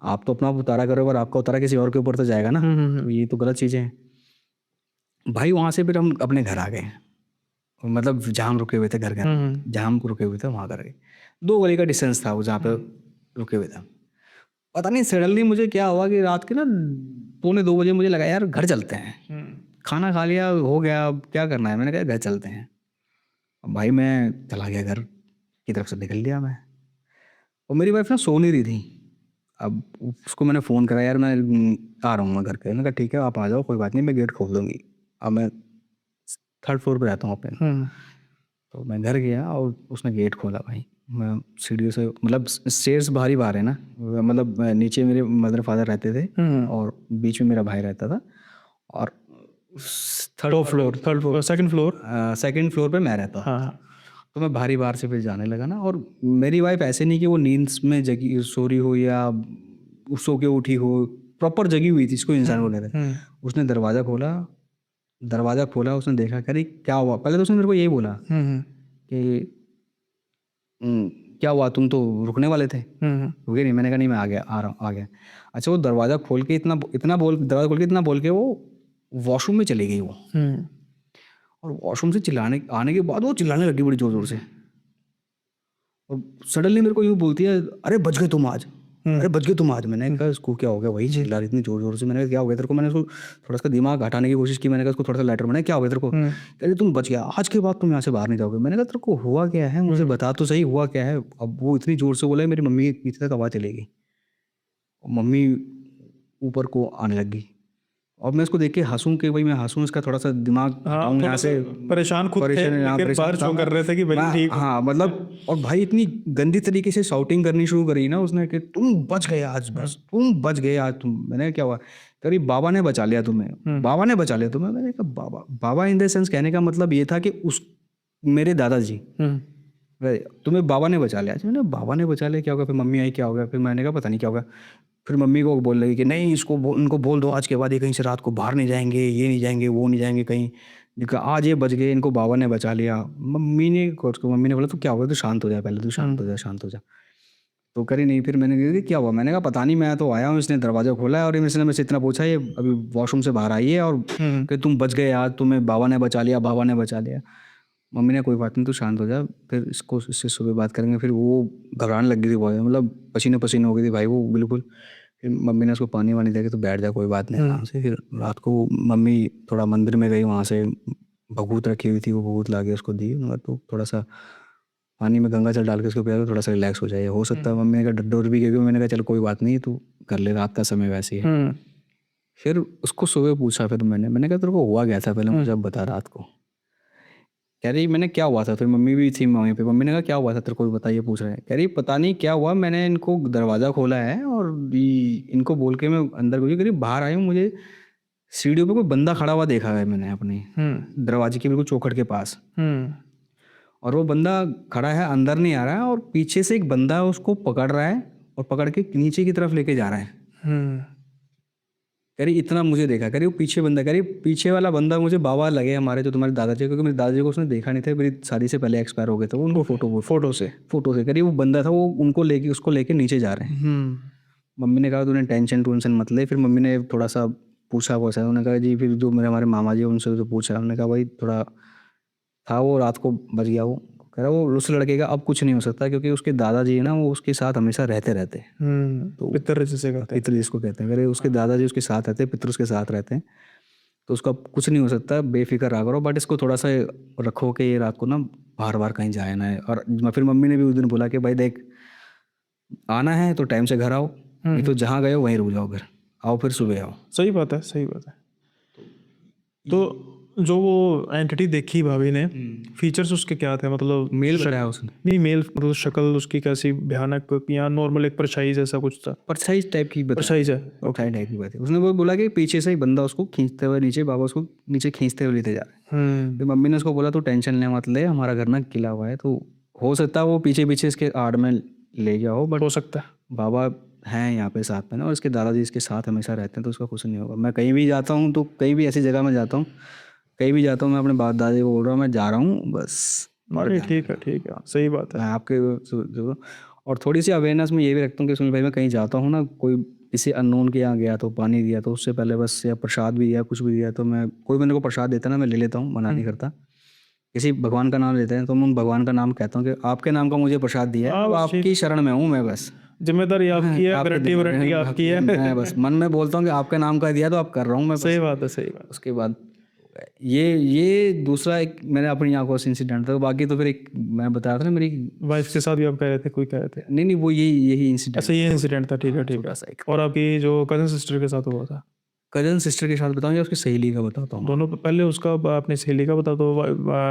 आप तो अपना उतारा करो, और आपका उतारा किसी और के ऊपर तो जाएगा ना, तो ये तो गलत चीज़ें हैं भाई। वहाँ से फिर हम अपने घर आ गए, मतलब जहाँ हम रुके हुए थे, घर जहाँ हम रुके हुए थे वहाँ कर गए। 2 गली का डिस्टेंस था वो जहाँ पे रुके हुए थे। पता नहीं सडनली मुझे क्या हुआ कि रात के ना 1:45 मुझे लगा यार घर चलते हैं, खाना खा लिया हो गया, अब क्या करना है। मैंने कहा घर चलते हैं। अब भाई मैं चला गया, घर की तरफ से निकल लिया मैं, और मेरी वाइफ ना सो नहीं रही थी। अब उसको मैंने फ़ोन करा, यार मैं आ रहा हूँ मैं घर पे। मैंने कहा ठीक है आप आ जाओ, कोई बात नहीं, मैं गेट खोल दूँगी। अब मैं 3rd फ्लोर पे रहता हूँ अपने। तो मैं घर गया और उसने गेट खोला भाई। मैं सीढ़ियों से, मतलब स्टेयर्स बाहर ही बाहर है ना, मतलब नीचे मेरे मदर फादर रहते थे और बीच में मेरा भाई रहता था, और top floor, third floor, second floor, second floor पे मैं रहता। हाँ। तो मैं भारी बाहर से फिर जाने लगा ना, और मेरी वाइफ ऐसे नहीं कि वो नींद में जगी सो रही हो या सो के उठी हो, प्रॉपर जगी हुई थी, इसको इंसान बोल रहे थे। उसने दरवाज़ा खोला, उसने देखा, कह रही क्या हुआ। पहले तो उसने मेरे को यही बोला कि क्या हुआ, तुम तो रुकने वाले थे, रुके नहीं। मैंने कहा नहीं मैं आ गया, आ रहा हूँ, आ गया। अच्छा वो दरवाज़ा खोल के दरवाज़ा खोल के इतना बोल के वो वॉशरूम में चली गई वो, और वॉशरूम से चिल्लाने आने के बाद वो चिल्लाने लगी बड़ी ज़ोर ज़ोर से, और सडनली मेरे को यूँ बोलती है अरे बच गए तुम आज, अरे बच गए तुम आज। मैंने कहा इसको क्या हो गया, वही चिल्ला रही इतनी ज़ोर ज़ोर से। मैंने कहा क्या हो गया तेरे को। मैंने उसको थोड़ा सा दिमाग हटाने की कोशिश की, मैंने कहा उसको थोड़ा सा लाइटर बनाया, क्या हो गया तेरे को। कह रही तुम बच गया, आज के बाद तुम यहाँ से बाहर नहीं जाओगे। मैंने कहा तेरे को हुआ क्या है, मुझे बता तो सही हुआ क्या है। अब वो इतनी ज़ोर से बोला, मेरी मम्मी के पीछे तक आवाज़ चली गई, मम्मी ऊपर को आने लगी, और मैं उसको देख के हंसूं कि भाई मैं हंसूं, इसका थोड़ा सा दिमाग हटाऊं यहाँ से। परेशान खुद थे, लेकिन बाहर शो कर रहे थे कि भाई ठीक। हाँ मतलब, और भाई इतनी गंदी तरीके से शाउटिंग करनी शुरू करी ना उसने कि तुम बच गए आज, बस तुम बच गए आज तुम। मैंने क्या हुआ, करी बाबा ने बचा लिया तुम्हें, बाबा ने बचा लिया तुम्हें। मैंने कहा बाबा, बाबा इन द सेंस कहने का मतलब ये था कि उस मेरे दादाजी, तुम्हें बाबा ने बचा लिया। मैंने बाबा ने बचा लिया, क्या होगा। फिर मम्मी आई, क्या हो गया। फिर मैंने कहा पता नहीं क्या होगा। फिर मम्मी को बोल लगी कि नहीं उनको बोल दो आज के बाद ये कहीं से रात को बाहर नहीं जाएंगे, ये नहीं जाएंगे, वो नहीं जाएंगे कहीं, आज ये बच गए, इनको बाबा ने बचा लिया। मम्मी ने बोला तो क्या होगा, तो शांत हो जाए पहले, तो शांत हो जा। तो करी नहीं। फिर मैंने कहा क्या हुआ। मैंने कहा पता नहीं, मैं तो आया हूँ, इसने दरवाज़ा खोला है और इसने मुझसे इतना पूछा, ये अभी वॉशरूम से बाहर आई है और कि तुम बच गए आज, तुम्हें बाबा ने बचा लिया, बाबा ने बचा लिया। मम्मी ने कोई बात नहीं, तू शांत हो जा, फिर इससे सुबह बात करेंगे। फिर वो घबराने लग गई थी बहुत, मतलब पसीने पसीने हो गई थी भाई वो बिल्कुल। फिर मम्मी ने उसको पानी वानी दे के तो बैठ जा, कोई बात नहीं आराम से। फिर रात को मम्मी थोड़ा मंदिर में गई, वहाँ से भभूत रखी हुई थी, वो भभूत ला के उसको दी। तो थोड़ा सा पानी में गंगा जल डाल के उसको पिया तो थोड़ा सा रिलैक्स हो जाए, हो सकता है। मम्मी ने कहा डर भी गई, मैंने कहा चल कोई बात नहीं, तू कर ले, रात का समय वैसे ही है। फिर उसको सुबह पूछा, फिर मैंने कहा तेरे को हुआ क्या था पहले मुझे अब बता रात को। कह रही मैंने क्या हुआ था। फिर मम्मी भी थी वहीं पे, मम्मी ने कहा क्या हुआ था तेरे को बताइए, पूछ रहे हैं। कह रही पता नहीं क्या हुआ, मैंने इनको दरवाज़ा खोला है और इनको बोल के मैं अंदर गई। करीब बाहर आई हूँ, मुझे सीढ़ियों पे कोई बंदा खड़ा हुआ देखा है मैंने अपने दरवाजे के बिल्कुल चौखट के पास, और वो बंदा खड़ा है, अंदर नहीं आ रहा है, और पीछे से एक बंदा उसको पकड़ रहा है और पकड़ के नीचे की तरफ लेके जा रहा है। कह रही इतना मुझे देखा। कह रही वो पीछे बंदा, कह रही पीछे वाला बंदा मुझे बाबा लगे हमारे, जो तुम्हारे दादाजी, क्योंकि मेरे दादाजी को उसने देखा नहीं था, मेरी शादी से पहले एक्सपायर हो गए थे वो, उनको फोटो से कह रही वो बंदा था, वो उनको लेके उसको लेके नीचे जा रहे हैं। मम्मी ने कहा तूने टेंशन मत ले। फिर मम्मी ने थोड़ा सा पूछा उन्होंने कहा जी, फिर जो मेरे हमारे मामा जी उनसे जो पूछा, उन्होंने कहा भाई थोड़ा था वो रात को बच गया वो। कह रहा वो उस लड़के का अब कुछ नहीं हो सकता, क्योंकि उसके दादाजी है ना, वो उसके साथ हमेशा रहते तो पितर जिसे कहते हैं, पितर जिसको कहते हैं। अरे उसके दादाजी उसके साथ रहते हैं, पितर उसके साथ रहते हैं, तो उसका कुछ नहीं हो सकता, बेफिक्र रहा करो। बट इसको थोड़ा सा रखो कि ये रात को ना बार बार कहीं जाए ना है। और फिर मम्मी ने भी उस दिन बोला कि भाई देख, आना है तो टाइम से घर आओ, नहीं तो जहाँ गए हो वहीं रुक जाओ, घर आओ फिर सुबह आओ। सही बात है, सही बात है। तो जो वो एंटिटी देखी भाभी ने, फीचर्स उसके क्या थे, मतलब मेल बताया उसने? नहीं, मेल मतलब शक्ल उसकी कैसी, भयानक या नॉर्मल एक परछाई जैसा कुछ था? परछाई टाइप की परछाई है, परछाई टाइप की बात है। उसने वो बोला कि पीछे से ही बंदा उसको खींचते हुए नीचे, बाबा उसको नीचे खींचते हुए लेते जा रहे हैं। फिर मम्मी ने उसको बोला तू टेंशन ले मत ले, हमारा घर ना किला हुआ है, तो हो सकता है वो पीछे पीछे इसके आड़ में ले गया हो, बट हो सकता है बाबा हैं यहाँ पे साथ में ना, और इसके दादाजी इसके साथ हमेशा रहते हैं, तो उसका कुछ नहीं होगा। मैं कहीं भी जाता हूँ तो कहीं भी ऐसी जगह में जाता हूँ कहीं भी जाता हूँ मैं अपने बाप दादी को बोल रहा हूँ मैं जा रहा हूँ बस। अरे ठीक है, सही बात मैं है। आपके और थोड़ी सी अवेयरनेस में ये भी रखता हूँ कि सुनील भाई मैं कहीं जाता हूँ ना, कोई किसी अननोन के यहाँ गया तो पानी दिया तो उससे पहले बस या प्रसाद भी दिया कुछ भी दिया तो मैं, कोई मेरे को प्रसाद देता है ना मैं ले लेता हूँ, मना नहीं करता। किसी भगवान का नाम लेते हैं तो मैं उन भगवान का नाम कहता हूँ कि आपके नाम का मुझे प्रसाद दिया है, हाँ अब बस ठीक, आपकी शरण में हूँ मैं बस। जिम्मेदारी आपकी है, आपके गारंटी वारंटी आपकी है। मैं बस मन में बोलता हूँ कि आपके नाम का दिया तो आप कर रहा हूँ मैं सही बस। बात है, सही बात। उसके बाद ये दूसरा एक मैंने अपनी आंखों से इंसिडेंट था, बाकी तो फिर एक मैं बता रहा था ना मेरी, वाइफ के साथ भी आप कह रहे थे, कोई कह रहे थे? नहीं वो यही इंसिडेंट अच्छा, ये इंसिडेंट था, ठीक है ठीक छोटा है। सा एक। और आपकी जो कजन सिस्टर के साथ हुआ था? कजन सिस्टर के साथ बताऊँ या उसकी सहेली का बताता हूँ? दोनों, पहले उसका अपनी सहेली का बता दो,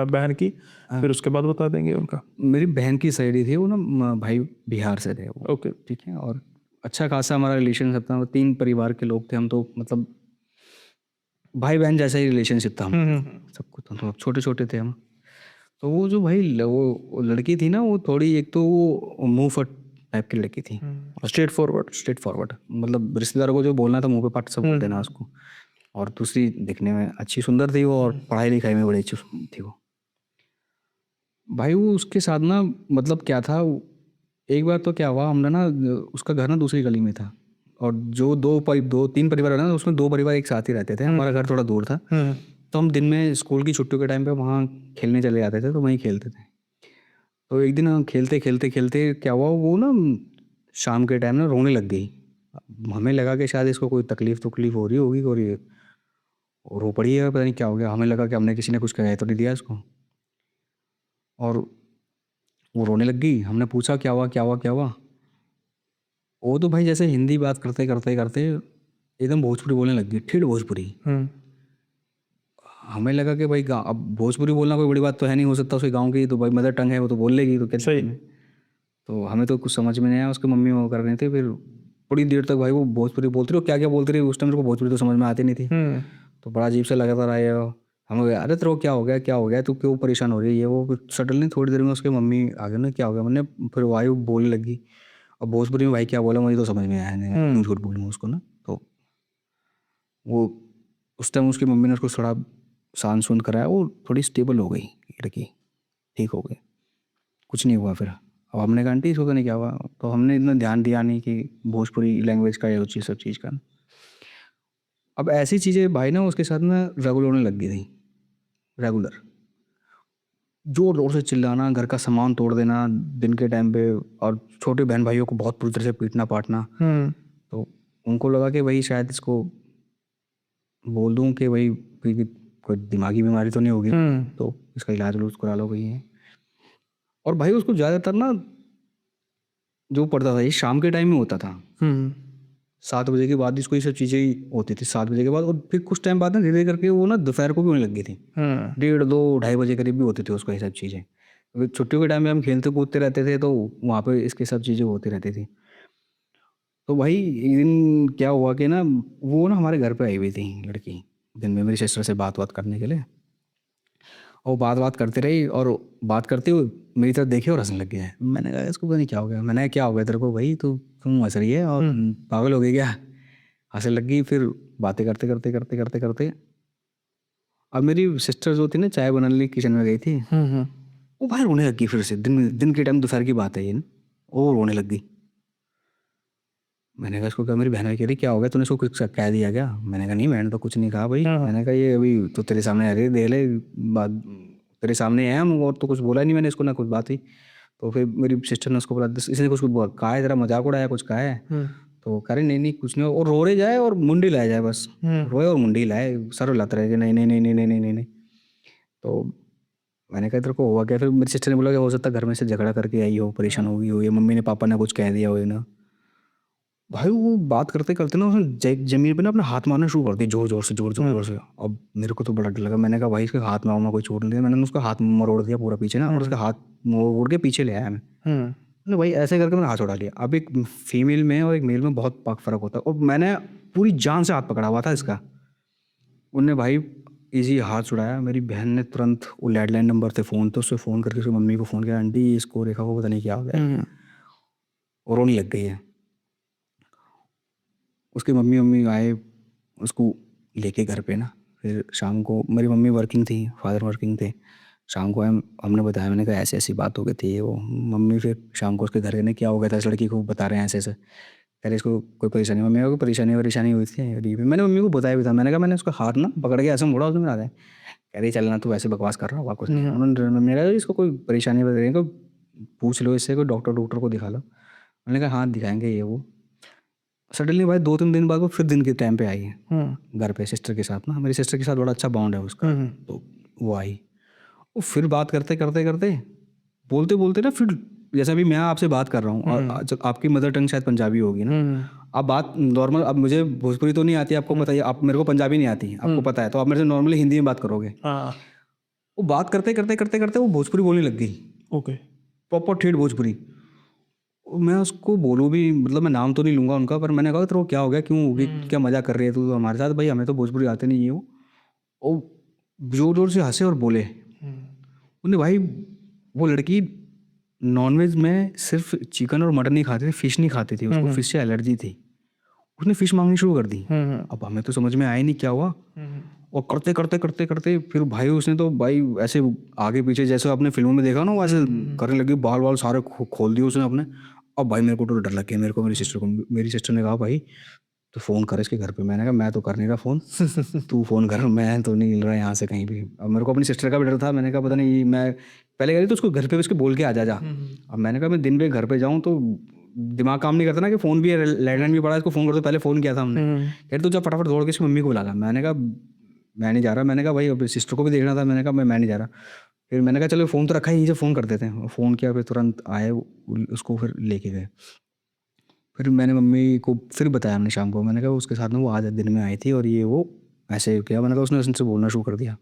बहन की, फिर उसके बाद बता देंगे उनका। मेरी बहन की सहेली थी वो ना, भाई बिहार से थे वो, ओके। ठीक है, और अच्छा खासा हमारा रिलेशनशिप था, वो 3 परिवार के लोग थे हम, तो मतलब भाई बहन जैसा ही रिलेशनशिप था हमारा, सब कुछ था, तो छोटे छोटे थे हम। तो वो जो भाई वो लड़की थी ना, वो थोड़ी, एक तो वो मुंह फट टाइप की लड़की थी, स्ट्रेट फॉरवर्ड। स्ट्रेट फॉरवर्ड, मतलब रिश्तेदारों को जो बोलना था मुंह पे पट सब बोल देना उसको। और दूसरी दिखने में अच्छी सुंदर थी वो, और पढ़ाई लिखाई में बड़ी अच्छी थी वो। भाई वो उसके साथ ना, मतलब क्या था, एक बार तो क्या हुआ, हमने ना, उसका घर ना दूसरी गली में था, और जो 2-3 परिवार है ना, उसमें 2 परिवार एक साथ ही रहते थे, हमारा घर थोड़ा दूर था। तो हम दिन में स्कूल की छुट्टियों के टाइम पे वहाँ खेलने चले जाते थे, तो वहीं खेलते थे। तो एक दिन हम खेलते खेलते खेलते क्या हुआ, वो ना शाम के टाइम ना रोने लग गई। हमें लगा कि शायद इसको कोई तकलीफ हो रही होगी, और ये रो पड़ी है, पता नहीं क्या हो गया। हमें लगा कि हमने किसी ने कुछ कह तो नहीं दिया इसको, और वो रोने लग गई। हमने पूछा क्या हुआ क्या हुआ क्या हुआ। वो तो भाई जैसे हिंदी बात करते करते करते एकदम भोजपुरी बोलने लग गई, ठेठ भोजपुरी। हमें लगा कि भाई गाँव, अब भोजपुरी बोलना कोई बड़ी बात तो है नहीं, हो सकता उसके गांव की तो भाई मदर टंग है, वो तो बोल लेगी, तो क्या सही। दिक्कत है। तो हमें तो कुछ समझ में नहीं आया, उसके मम्मी वो कर रहे थे। फिर थोड़ी देर तक भाई वो भोजपुरी बोलती रही, क्या क्या बोलती रही, उस टाइम मेरे को भोजपुरी तो समझ में आती नहीं थी। तो बड़ा अजीब सा लगा था रहा है। हम अरे तेरे को क्या हो गया तू क्यों परेशान हो रही है, ये वो सडनली थोड़ी देर में उसके मम्मी आ गए ना, क्या हो गया मैंने, फिर वायु बोलने लगी। और भोजपुरी में भाई क्या बोला मुझे तो समझ में आया नहीं, क्यों झूठ बोलूँ उसको ना। तो वो उस टाइम उसकी मम्मी ने उसको थोड़ा शांत सुन कराया, वो थोड़ी स्टेबल हो गई लड़की, ठीक हो गई, कुछ नहीं हुआ फिर। अब हमने कहा आंटी इसको तो नहीं क्या हुआ, तो हमने इतना ध्यान दिया नहीं कि भोजपुरी लैंग्वेज का या उस चीज़ सब चीज़ का। अब ऐसी चीज़ें भाई ना उसके साथ ना रेगुलर होने लग गई थी, रेगुलर जोर जोर से चिल्लाना, घर का सामान तोड़ देना दिन के टाइम पे, और छोटे बहन भाइयों को बहुत बुरी तरह से पीटना पाटना। तो उनको लगा कि भाई शायद इसको बोल दूं कि भाई कोई दिमागी बीमारी तो नहीं होगी, तो इसका इलाज उलूज करा लो भाई है। और भाई उसको ज़्यादातर ना जो पड़ता था ये शाम के टाइम में होता था, 7 बजे के बाद इसको ये सब चीज़ें ही होती थी, 7 बजे के बाद। और फिर कुछ टाइम बाद ना धीरे धीरे करके वो ना दोपहर को भी होने लग गई थी, 1:30-2-2:30 बजे करीब भी होती थी उसको ये सब चीज़ें। क्योंकि छुट्टियों के टाइम में हम खेलते कूदते रहते थे, तो वहाँ पे इसके सब चीज़ें होती रहती थी। तो भाई एक दिन क्या हुआ कि ना, वो ना हमारे घर पे आई हुई थी लड़की, दिन में मेरी सिस्टर से बात करने के लिए। और बात करती रही, और बात करते हुए मेरी तरफ देखे और हंसने लग गया है। मैंने कहा इसको पता नहीं क्या हो गया। मैंने कहा क्या हो गया तेरे को भाई, तू क्यों हंस रही है, और पागल हो गई क्या, हंसने लग गई। फिर बातें करते करते करते करते करते अब मेरी सिस्टर जो थी ना, चाय बनाने लिए किचन में गई थी, वो भाई रोने लग गई फिर से। दिन के टाइम दोपहर की बात है ये ना, वो रोने लग गई। मैंने कहा इसको क्या, मेरी बहन कह रही क्या हो गया, तूने इसको कुछ कह दिया क्या। मैंने कहा नहीं मैंने तो कुछ नहीं कहा भाई। मैंने कहा ये अभी तो तेरे सामने आ रही है, देख ले बात, तेरे सामने है हम, और तो कुछ बोला नहीं मैंने इसको, ना कुछ बात हुई। तो फिर मेरी सिस्टर ने उसको बोला, इसने कुछ कहा है, तेरा मजाक उड़ाया, कुछ कहा है। तो कह रही नहीं नहीं कुछ नहीं, और रो रहे जाए और मुंडी लाए जाए, बस रोए और मुंडी लाए, सर हिलाते रहे कि नहीं नहीं नहीं नहीं नहीं नहीं नहीं नहीं। तो मैंने कहा तेरे को हुआ क्या। फिर मेरी सिस्टर ने बोला कि हो सकता है घर में से झगड़ा करके आई हो, परेशान हो गई हो, या मम्मी ने पापा ने कुछ कह दिया हो ना। भाई वो बात करते करते ना उसने जमीन पे ना अपना हाथ मारना शुरू कर दिया, जोर जोर से जोर जोर से। अब मेरे को तो बड़ा डर लगा। मैंने कहा भाई इसके हाथ में कोई चोट नहीं दिया। मैंने उसका हाथ मरोड़ दिया पूरा पीछे ना, और उसका हाथ मोड़ के पीछे ले आया मैं। मैंने भाई ऐसे करके मैंने हाथ उड़ा लिया। अब एक फीमेल में और एक मेल में बहुत फ़र्क होता है, और मैंने पूरी जान से हाथ पकड़ा हुआ था इसका। उनने भाई इजी हाथ छुड़ाया। मेरी बहन ने तुरंत, वो लैंडलाइन नंबर थे फ़ोन, तो उससे फ़ोन करके उसकी मम्मी को फ़ोन किया, आंटी इसको रेखा को पता नहीं क्या हो गया, और रोने लग गई है। उसके मम्मी आए उसको लेके घर पे ना, फिर शाम को मेरी मम्मी वर्किंग थी, फादर वर्किंग थे। शाम को हमने बताया, मैंने कहा ऐसी ऐसी बात हो गई थी वो। मम्मी फिर शाम को उसके घर गए, क्या हो गया था इस लड़की को, बता रहे हैं ऐसे ऐसे। कह रहे इसको कोई परेशानी, मम्मी को परेशानी वरेशानी हुई थी। और ये भी मैंने मम्मी को बताया भी था, मैंने कहा मैंने उसका हाथ ना पकड़ के ऐसे मोड़ा, उसने मेरा है। कह रही चलना तू ऐसे बकवास कर रहा होगा कुछ नहीं। उन्होंने मेरा इसको कोई परेशानी वगैरह को पूछ लो, इससे कोई डॉक्टर को दिखा लो। मैंने कहा हाँ दिखाएंगे ये वो। सडनली भाई 2-3 दिन बाद वो फिर दिन के टाइम पे आई है घर पे सिस्टर के साथ ना। मेरी सिस्टर के साथ बड़ा अच्छा बॉन्ड है उसका। तो वो आई, वो फिर बात करते करते करते बोलते बोलते ना, फिर जैसे अभी मैं आपसे बात कर रहा हूँ और आपकी मदर टंग शायद पंजाबी होगी ना। आप बात नॉर्मल, अब मुझे भोजपुरी तो नहीं आती आपको पता है, आप मेरे को पंजाबी नहीं आती आपको पता है, तो आप मेरे से नॉर्मली हिंदी में बात करोगे। वो बात करते करते करते करते वो भोजपुरी बोलने लग गई। ओके। प्रॉपर ठेठ भोजपुरी। मैं उसको बोलूँ भी, मतलब मैं नाम तो नहीं लूँगा उनका, पर मैंने कहा तेरे को क्या हो गया, क्यों होगी, क्या मजा कर रही है तू हमारे साथ। भाई हमें तो भोजपुरी आते नहीं है। वो जोर जोर से हंसे और बोले उन्हें, भाई वो लड़की नॉनवेज में सिर्फ चिकन और मटन नहीं खाती थी, फिश नहीं खाती थी, उसको फिश से एलर्जी थी। उसने फिश मांगनी शुरू कर दी। अब हमें तो समझ में आया नहीं क्या हुआ। और करते करते करते करते फिर भाई उसने तो भाई ऐसे आगे पीछे जैसे आपने फिल्मों में देखा ना, वैसे करने लगी, बाल बाल सारे खोल दिए उसने अपने। अब भाई मेरे को तो डर लग गया, मेरे को मेरी सिस्टर ने कहा भाई तो फ़ोन कर इसके घर पे। मैंने कहा मैं तो कर नहीं रहा फ़ोन, तू फ़ोन कर, मैं तो नहीं मिल रहा यहाँ से कहीं भी। अब मेरे को अपनी सिस्टर का भी डर था। मैंने कहा पता नहीं, मैं पहले कह रही तो उसको घर पे उसके बोल के आ जा। अब मैंने कहा मैं दिन में घर पे जाऊँ तो दिमाग काम नहीं करता ना, कि फ़ोन भी है, लैंडलाइन भी पड़ा है, इसको फ़ोन कर दो। पहले फ़ोन किया था हमने। कह रही तो जब फटाफट दौड़ के इसकी मम्मी को बुला ला। मैंने कहा मैं नहीं जा रहा। मैंने कहा भाई अब सिस्टर को भी देखना था। मैंने कहा मैं नहीं जा रहा। फिर मैंने कहा चलो फ़ोन तो रखा है यहीं से फ़ोन कर देते हैं। फ़ोन किया, फिर तुरंत आए, उसको फिर लेके गए। फिर मैंने मम्मी को फिर बताया हमने शाम को। मैंने कहा उसके साथ में वो आज दिन में आई थी और ये वो ऐसे किया। मैंने कहा उसने उनसे बोलना शुरू कर दिया।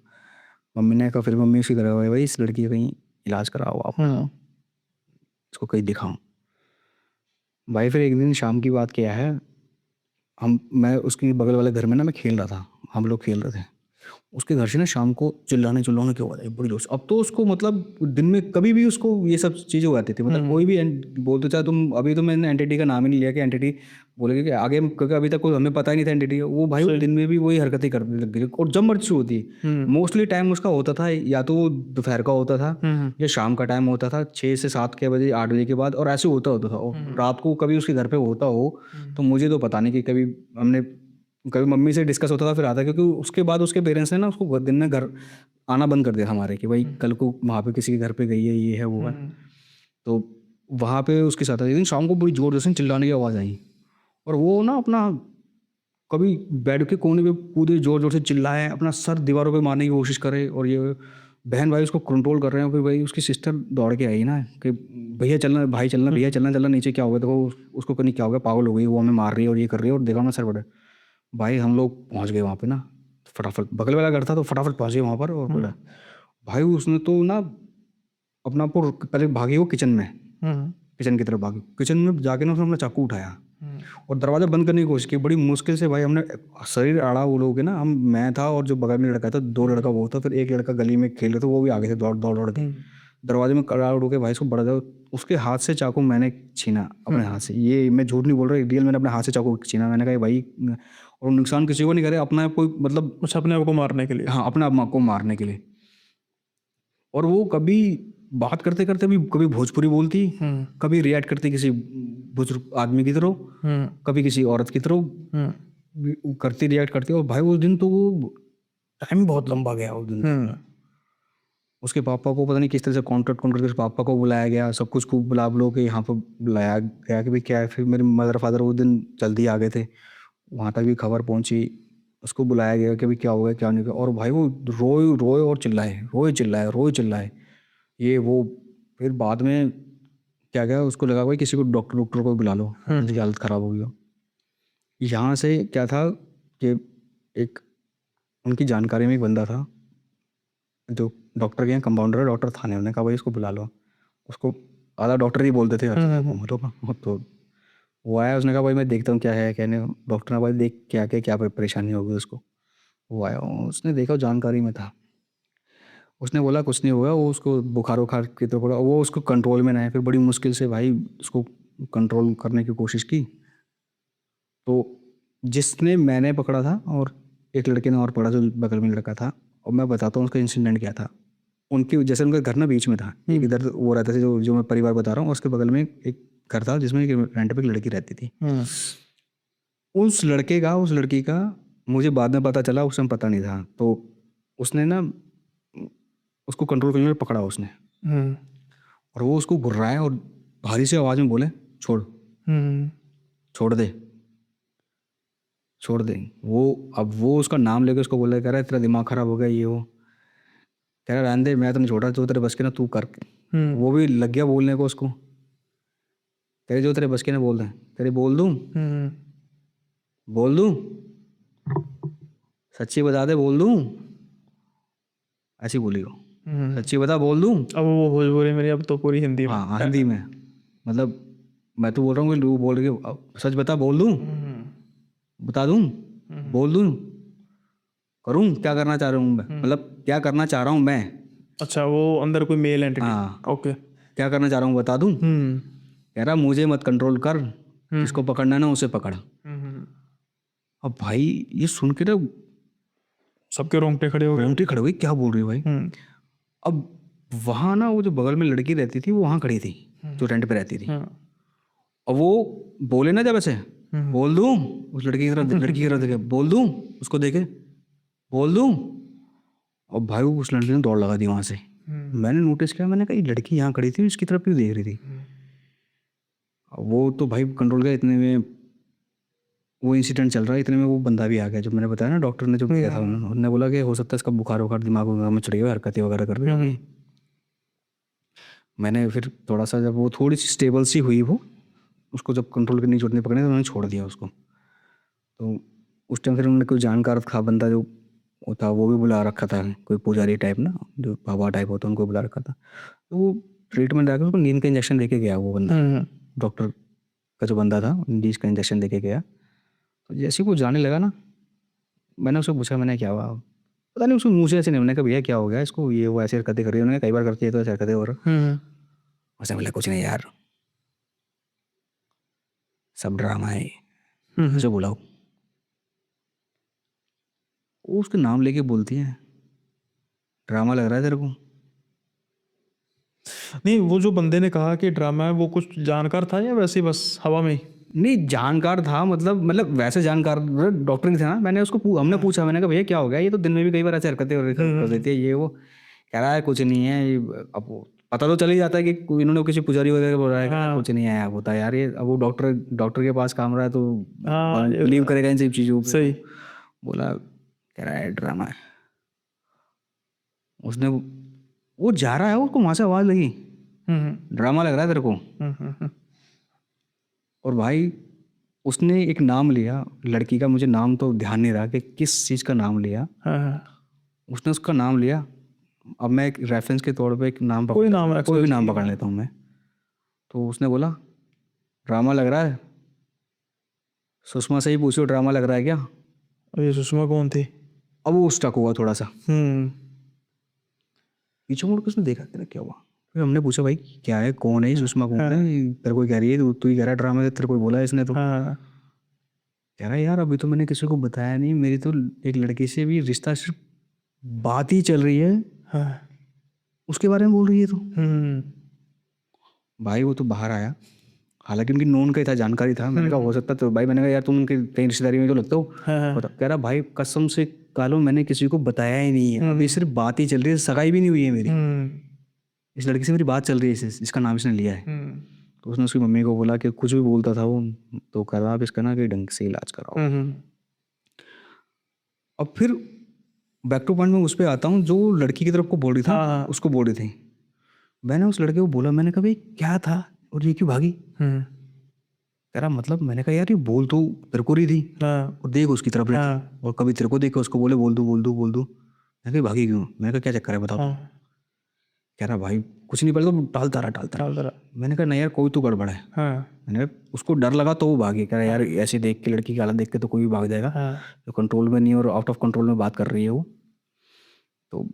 मम्मी ने कहा, फिर मम्मी उसकी तरह भाई इस लड़की का कहीं इलाज कराओ आप, इसको कहीं दिखाओ। भाई फिर एक दिन शाम की बात किया है, मैं उसकी बगल वाले घर में ना मैं खेल रहा था, हम लोग खेल रहे थे। उसके घर से ना शाम को चिल्लाने चिल्लाने की आवाज़ आई बड़ी जोर से। अब तो उसको मतलब दिन में कभी भी उसको ये सब चीज़ें हो जाती थी, मतलब कोई भी बोलते चाहे तुम, अभी तो मैंने एंटिटी का नाम ही नहीं लिया कि एंटिटी बोलेगी कि आगे, क्योंकि अभी तक कोई हमें पता ही नहीं था एंटिटी। वो भाई वो दिन में भी वही हरकतें करने लग गई और जब मर्जी होती है। मोस्टली टाइम उसका होता था या तो दोपहर का होता था या शाम का टाइम होता था, 6 से 7 के बजे 8 बजे के बाद, और ऐसे होता होता था। और रात को कभी उसके घर पे होता हो तो मुझे तो पता नहीं, कि कभी हमने कभी मम्मी से डिस्कस होता था फिर आता, क्योंकि उसके बाद उसके पेरेंट्स ने ना उसको दिन में घर आना बंद कर दिया था हमारे, कि भाई कल को वहाँ पे किसी के घर पे गई है, ये है वो है। तो वहाँ पे उसके साथ एक दिन शाम को बड़ी जोर से चिल्लाने की आवाज़ आई और वो ना अपना कभी बेड के कोने पे कूदे, जोर जोर से चिल्लाए, अपना सर दीवारों पे मारने की कोशिश करे। और ये बहन भाई उसको कंट्रोल कर रहे हैं। फिर भाई उसकी सिस्टर दौड़ के आई ना कि भैया चलना, भाई चलना, भैया चलना, चलना नीचे, क्या हो गया देखो उसको, कहीं क्या हो गया, पागल हो गई वो, हमें मार रही है और ये कर रही है और देखा ना सर बड़े। भाई हम लोग पहुंच गए वहाँ पे ना, फटाफट बगल वाला घर था तो फटाफट पहुंच गए वहाँ पर। और बोला भाई उसने तो ना अपना पहले भागी वो किचन में, किचन की तरफ भागी। किचन में जाके ना उसने अपना चाकू उठाया और दरवाज़ा बंद करने की कोशिश की बड़ी मुश्किल से। भाई हमने शरीर आड़ा वो लोग ना, हम, मैं था और जो बगल में लड़का था, 2 लड़का वो था, फिर एक लड़का गली में खेल रहे थे, वो भी आगे से दौड़ दौड़ दौड़ के दरवाजे में कड़ा उड़ के भाई उसको बड़ा, उसके हाथ से चाकू मैंने छीना अपने हाथ से। ये मैं झूठ नहीं बोल रहा, रियल मैंने अपने हाथ से चाकू छीना। मैंने कहा भाई, और नुकसान किसी को नहीं करे, अपना कोई मतलब कुछ अपने आप को मारने के लिए। हाँ, अपने आप को मारने के लिए। और वो कभी बात करते करते भी कभी भोजपुरी बोलती, कभी रिएक्ट करती किसी बुजुर्ग आदमी की तरह, कभी किसी औरत की तरह करती, रिएक्ट करती। और भाई उस दिन तो वो टाइम बहुत लंबा गया उस दिन। उसके पापा को पता नहीं किस तरह से कॉन्टेक्ट करके उसके पापा को बुलाया गया, सब कुछ खूब बुला बुलो के यहाँ पर बुलाया गया कि भाई क्या है। फिर मेरे मदर फादर उस दिन जल्दी आ गए थे, वहाँ तक भी खबर पहुँची, उसको बुलाया गया कि भाई क्या हो गया क्या नहीं हुआ। और भाई वो रोए रोए और चिल्लाए, रोए चिल्लाए, रोए चिल्लाए, ये वो। फिर बाद में क्या गया, उसको लगा भाई किसी को डॉक्टर को बुला लो, उनकी हालत ख़राब हो गई हो। यहाँ से क्या था कि एक उनकी जानकारी में एक बंदा था जो डॉक्टर के यहाँ कंपाउंडर है, डॉक्टर था नहीं। उन्होंने कहा भाई इसको बुला लो। उसको आधा डॉक्टर ही बोलते थे तो वो आया, उसने कहा भाई मैं देखता हूँ क्या है क्या नहीं। डॉक्टर ने भाई देख क्या क्या क्या परेशानी होगी उसको। वो आया, उसने देखा, जानकारी में था। उसने बोला कुछ नहीं होगा, वो उसको बुखार वुखार की तरफ पड़ा, वो उसको कंट्रोल में ना है। फिर बड़ी मुश्किल से भाई उसको कंट्रोल करने की कोशिश की। तो जिसने मैंने पकड़ा था और एक लड़के ने और पढ़ा जो बगल में लड़का था, और मैं बताता हूँ उसका इंसिडेंट क्या था। उनकी जैसे उनका घर ना बीच में था, एक इधर वो रहता था जो मैं परिवार बता रहा हूँ, उसके बगल में एक घर था जिसमें रेंट पे एक लड़की रहती थी। उस लड़की का मुझे बाद में पता चला, उस समय पता नहीं था, तो उसने ना उसको कंट्रोल करने में पकड़ा उसने, और वो उसको घुर्राया और भारी से आवाज़ में बोले छोड़ छोड़ दे छोड़ दे। अब वो उसका नाम लेके उसको बोला, कह रहा है तेरा दिमाग खराब हो गया ये वो, कह रहा रहने दे, मैं तो नहीं छोड़ा, जो तेरे बस के ना तू कर। वो भी लग गया बोलने को उसको, कह रहे जो तेरे बस के ना बोल रहे, कह रहे बोल दूं सच्ची बता दे, बोल दूं, ऐसी बोली वो, सच्ची बता बोल दूं। अब वो भोजपुरी में नहीं, अब तो पूरी हिंदी में। हाँ हिंदी में, मतलब मैं तो बोल रहा हूँ कि लोग बोल रहे सच बता, बोल दूं, बता दूं, बोल दूं, करूं, क्या करना चाह रहा हूँ मैं, मतलब क्या करना चाह रहा हूँ मैं। अच्छा, वो अंदर कोई मेल एंटिटी। हाँ, ओके। क्या करना चाह रहा हूँ बता दूं। कह रहा मुझे मत कंट्रोल कर, जिसको पकड़ना है ना उसे पकड़। अब भाई ये सुन के ना सबके रोंगटे खड़े हो गए। रोंगटे खड़े हुए, क्या बोल रही है भाई। अब वहाँ ना वो जो बगल में लड़की रहती थी वो वहाँ खड़ी थी, जो रेंट पे रहती थी, और वो बोले ना जब ऐसे बोल दूं, उस लड़की की तरफ देखे, बोल दूं, उसको देखे बोल दूं, और भाई वो उस लड़की ने दौड़ लगा दी वहाँ से। मैंने नोटिस किया, मैंने कहा ये लड़की यहाँ खड़ी थी, इसकी तरफ क्यों देख रही थी। अब वो तो भाई कंट्रोल गया, इतने में वो इंसिडेंट चल रहा है, इतने में वो बंदा भी आ गया जो मैंने बताया ना, डॉक्टर ने जो किया था, उन्होंने बोला कि हो सकता है इसका बुखार वुखार दिमाग में चढ़ गया, हरकतें वगैरह कर रही होगी। मैंने फिर थोड़ा सा, जब वो थोड़ी सी स्टेबल सी हुई, वो उसको जब कंट्रोल करनी छोड़ने पकड़े तो उन्होंने छोड़ दिया उसको। तो उस टाइम फिर उन्होंने कोई जानकार था बंदा जो वो था, वो भी बुला रखा था, कोई पुजारी टाइप ना, जो बाबा टाइप होता है, उनको बुला रखा था। तो वो ट्रीटमेंट आकर उसको नींद का इंजेक्शन देके गया वो बंदा, डॉक्टर का जो बंदा था नींद का इंजेक्शन देके गया। तो जैसे ही वो जाने लगा ना, मैंने उसको पूछा, मैंने क्या हुआ, पता नहीं उसको मुँह से ऐसे नहीं, मैंने कहा भैया क्या हो गया इसको, ये वो ऐसे हरकतें कर रही है, उन्होंने कई बार करती है तो ऐसे हरकतें, और उसने बोला कुछ नहीं यार, सब ड्रामा है, उसे बुलाओ। वो उसके नाम लेके बोलती है, ड्रामा लग रहा है तेरे को। नहीं, वो जो बंदे ने कहा कि ड्रामा है, वो कुछ जानकार था या वैसे ही बस हवा में ही? नहीं जानकार था, मतलब वैसे जानकार डॉक्टर नहीं था ना। हमने पूछा, मैंने कहा भैया क्या हो गया, ये तो दिन में भी कई बार ऐसे हरकतें कर देती है ये वो। कह रहा है कुछ नहीं है ये, अब पता तो चल ही जाता है कि इन्होंने किसी पुजारी वगैरह बोला है, कुछ नहीं है होता यार ये। अब वो डॉक्टर के पास काम रहा है तो बिलीव करेगा इन सब चीज़ों पे। सही। बोला, कह रहा है ड्रामा है। उसने वो जा रहा है, उसको वहाँ से आवाज़ लगी, ड्रामा लग रहा है तेरे को। और भाई उसने एक नाम लिया लड़की का, मुझे नाम तो ध्यान नहीं रहा कि किस चीज़ का नाम लिया। उसने उसका नाम लिया। अब मैं एक रेफरेंस के तौर पे एक नाम कोई भी नाम पकड़ लेता हूँ मैं। तो उसने बोला ड्रामा लग रहा है, सुषमा से ही पूछो ड्रामा लग रहा है क्या। और ये सुषमा कौन थी? अब वो स्टक हुआ थोड़ा सा, पीछे मुड़ के उसने देखा कि क्या हुआ। फिर हमने पूछा भाई क्या है, कौन है सुषमा, कौन है, तेरे कोई कह रही है, तू ही कह रहा है ड्रामा, तेरे कोई बोला है इसने तो। कह रहा है यार अभी तो मैंने किसी को बताया नहीं, मेरी तो एक लड़की से भी रिश्ता सिर्फ बात ही चल रही है, उसके बारे में बोल रही है तो। भाई वो तो बाहर आया, हालांकि उनकी नोन का ही था, जानकारी था। मैंने कहा हो सकता तो भाई, मैंने कहा यार तुम उनके कहीं रिश्तेदारी में जो लगते हो। कह रहा भाई कसम से कालो मैंने किसी को बताया ही नहीं है, अभी सिर्फ बात ही चल रही है, सगाई भी नहीं हुई है मेरी। इस लड़की से मेरी बात चल रही है, इसका नाम इसने लिया है। तो उसने उसकी मम्मी को बोला कि कुछ भी बोलता था वो, तो कह रहा आप इसका ना कि ढंग से इलाज कराओ। अब फिर बैक टू पॉइंट में उस पर आता हूँ, जो लड़की की तरफ को बोल रही था उसको बोल रही थी। मैंने उस लड़के को बोला, मैंने कहा भाई क्या था और ये क्यों भागी। कह रहा मतलब, मैंने कहा यार ये बोल तो तेरे को रही थी, और देख उसकी तरफ रहती, और कभी तेरे को देखे उसको बोले बोल दूँ। मैं कहा भागी क्यों, मैंने कहा क्या चक्कर है बताओ। कह रहा भाई कुछ नहीं, पहले तो टालता रहा। मैंने कहा नहीं यार कोई तो गड़बड़ है। मैंने उसको डर लगा तो वो भागी। कह रहा यार ऐसे देख के, लड़की की हालत देख के तो कोई भी भाग जाएगा, तो कंट्रोल में नहीं और आउट ऑफ कंट्रोल में बात कर रही है वो। तो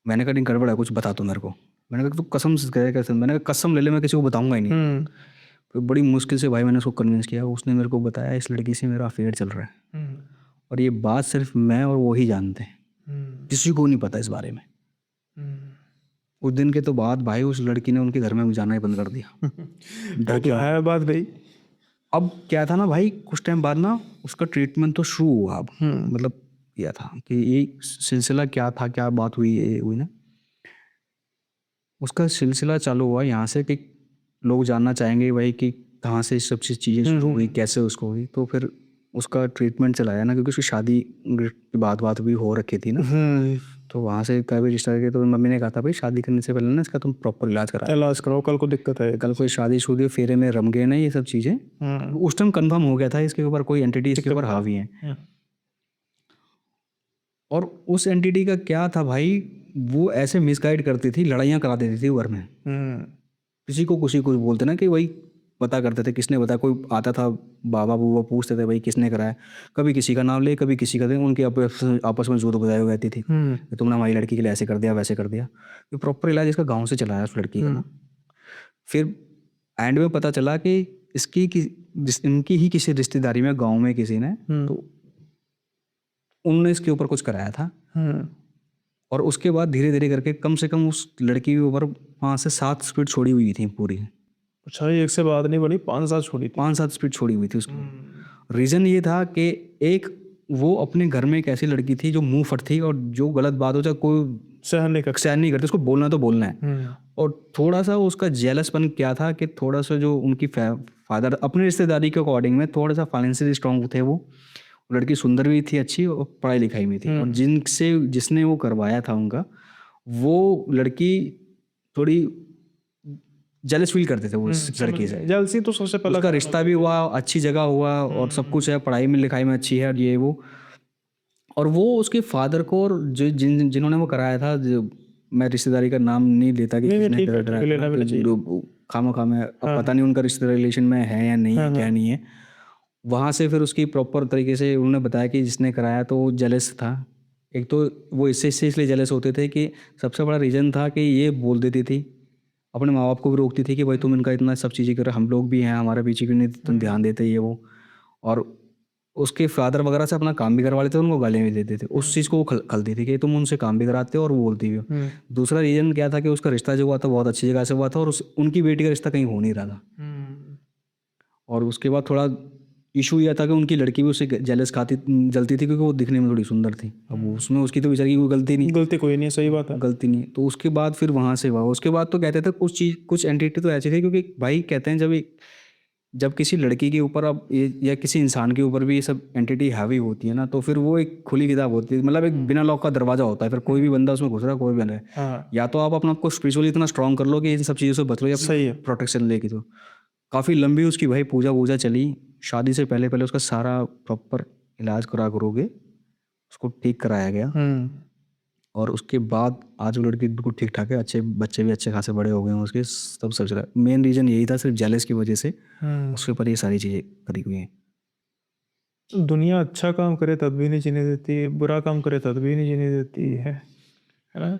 मैंने कहा नहीं गड़बड़ है, कुछ बता दो मेरे को। मैंने कहा तू कसम से कहे, कैसे, मैंने कहा कसम ले ले, मैं किसी को बताऊंगा ही नहीं। फिर बड़ी मुश्किल से भाई मैंने उसको कन्विंस किया, उसने मेरे को बताया इस लड़की से मेरा अफेयर चल रहा है। और ये बात सिर्फ मैं और वो ही जानते हैं, किसी को नहीं पता इस बारे में। उस दिन के तो बाद भाई उस लड़की ने उनके घर में जाना ही बंद कर दिया। वो क्या है बात भाई? अब क्या था ना भाई, कुछ टाइम बाद ना उसका ट्रीटमेंट तो शुरू हुआ। अब मतलब किया था कि ये सिलसिला क्या था, क्या बात हुई, ये हुई ना, उसका सिलसिला चालू हुआ यहाँ से कि लोग जानना चाहेंगे भाई कि कहाँ से सब चीज़ें शुरू हुई, कैसे उसको हुई। तो फिर उसका ट्रीटमेंट चलाया ना, क्योंकि उसकी शादी की बात भी हो रखी थी ना। तो वहाँ से का भी रिश्ता करके, तो मम्मी ने कहा था भाई शादी करने से पहले ना इसका तुम प्रॉपर इलाज करा, इलाज कराओ, कल को दिक्कत है। कल कोई शादी शुदी फेरे में रम गए ना ये सब चीज़ें। उस टाइम कंफर्म हो गया था इसके ऊपर कोई एंटिटी इसके ऊपर हावी है। और उस एंटिटी का क्या था भाई, वो ऐसे मिसगाइड करती थी, लड़ाइयाँ करा देती थी घर में। किसी को बोलते ना कि वही पता करते थे किसने बताया। कोई आता था बाबा बूबा पूछते थे भाई किसने कराया, कभी किसी का नाम ले कभी किसी का दे, उनके आपस में जोत बजाई हो रहती थी कि तुमने हमारी लड़की के लिए ऐसे कर दिया वैसे कर दिया। तो प्रॉपर इलाज इसका गाँव से चलाया उस लड़की का ना। फिर एंड में पता चला कि इनकी ही किसी रिश्तेदारी में गाँव में किसी ने, तो उनने इसके ऊपर कुछ कराया था। और उसके बाद धीरे धीरे करके कम से कम उस लड़की के ऊपर 5 से 7 स्पीड छोड़ी हुई थी पूरी। अच्छा, एक से बात नहीं बनी, 5-7 छोड़ी थी। 5-7 स्पीड छोड़ी हुई थी उसकी। रीज़न ये था कि एक वो अपने घर में एक ऐसी लड़की थी जो मुंह फट थी, और जो गलत बात हो चाहे कोई सहन नहीं करती, उसको बोलना तो बोलना है। और थोड़ा सा उसका जेलसपन क्या था कि थोड़ा सा जो उनकी फादर अपनी रिश्तेदारी के अकॉर्डिंग में थोड़ा सा फाइनेंशियली स्ट्रांग थे वो। लड़की सुंदर भी थी, अच्छी, और पढ़ाई लिखाई में थी। और जिसने वो करवाया था उनका, वो लड़की थोड़ी जेलस फील करते थे वो इस लड़की से। जलसी तो सबसे पहला उसका रिश्ता भी हुआ, अच्छी जगह हुआ, और सब कुछ है, पढ़ाई में लिखाई में अच्छी है, और ये वो। और वो उसके फादर को, और जिन्होंने वो कराया था, मैं रिश्तेदारी का नाम नहीं लेता कि खामा खामा, अब पता नहीं उनका रिश्तेदार रिलेशन में है या नहीं है, क्या नहीं है। वहाँ से फिर उसकी प्रॉपर तरीके से उन्होंने बताया कि जिसने कराया तो वो जेलस था। एक तो वो इससे इसलिए जेलस होते थे कि सबसे बड़ा रीज़न था कि ये बोल देती थी, अपने माँ बाप को भी रोकती थी कि भाई तुम इनका इतना सब चीज़ें कर रहे, हम लोग भी हैं, हमारे पीछे क्यों नहीं तुम ध्यान देते, ये वो। और उसके फादर वगैरह से अपना काम भी करवा लेते थे, उनको गालियाँ भी देते थे। उस चीज़ को वो खलती थी कि तुम उनसे काम भी कराते हो और वो बोलती भी हो। दूसरा रीज़न क्या था कि उसका रिश्ता जो हुआ था बहुत अच्छी जगह से हुआ था, और उनकी बेटी का रिश्ता कहीं हो नहीं रहा था। और उसके बाद थोड़ा इशू यह था कि उनकी लड़की भी उससे जलती थी, क्योंकि वो दिखने में थोड़ी सुंदर थी। अब उसमें उसकी तो बेचारी की कोई गलती कोई नहीं, सही बात है, गलती नहीं। तो उसके बाद फिर वहाँ से हुआ। उसके बाद तो कहते थे कुछ एंटिटी तो ऐसी थी, क्योंकि भाई कहते हैं जब किसी लड़की के ऊपर अब या किसी इंसान के ऊपर भी ये सब एंटिटी हावी होती है ना, तो फिर वो एक खुली किताब होती है, मतलब एक बिना लॉक का दरवाजा होता है। फिर कोई भी बंदा उसमें घुस रहा है, कोई भी बंदा है। या तो आप अपना को स्पिरिचुअली इतना स्ट्रांग कर लो कि इन सब चीज़ों से बच लो, या सही है, प्रोटेक्शन लेके। तो काफ़ी लंबी उसकी भाई पूजा चली। शादी से पहले उसका सारा प्रॉपर इलाज करोगे, उसको ठीक कराया गया। और उसके बाद आज वो लड़की बिल्कुल ठीक ठाक है, अच्छे बच्चे भी अच्छे खासे बड़े हो गए हैं उसके, सब चला। मेन रीज़न यही था, सिर्फ जेलस की वजह से उसके ऊपर ये सारी चीज़ें करी हुई हैं। दुनिया अच्छा काम करे तब भी नहीं जीने देती, बुरा काम करे तब भी नहीं जीने देती है ना।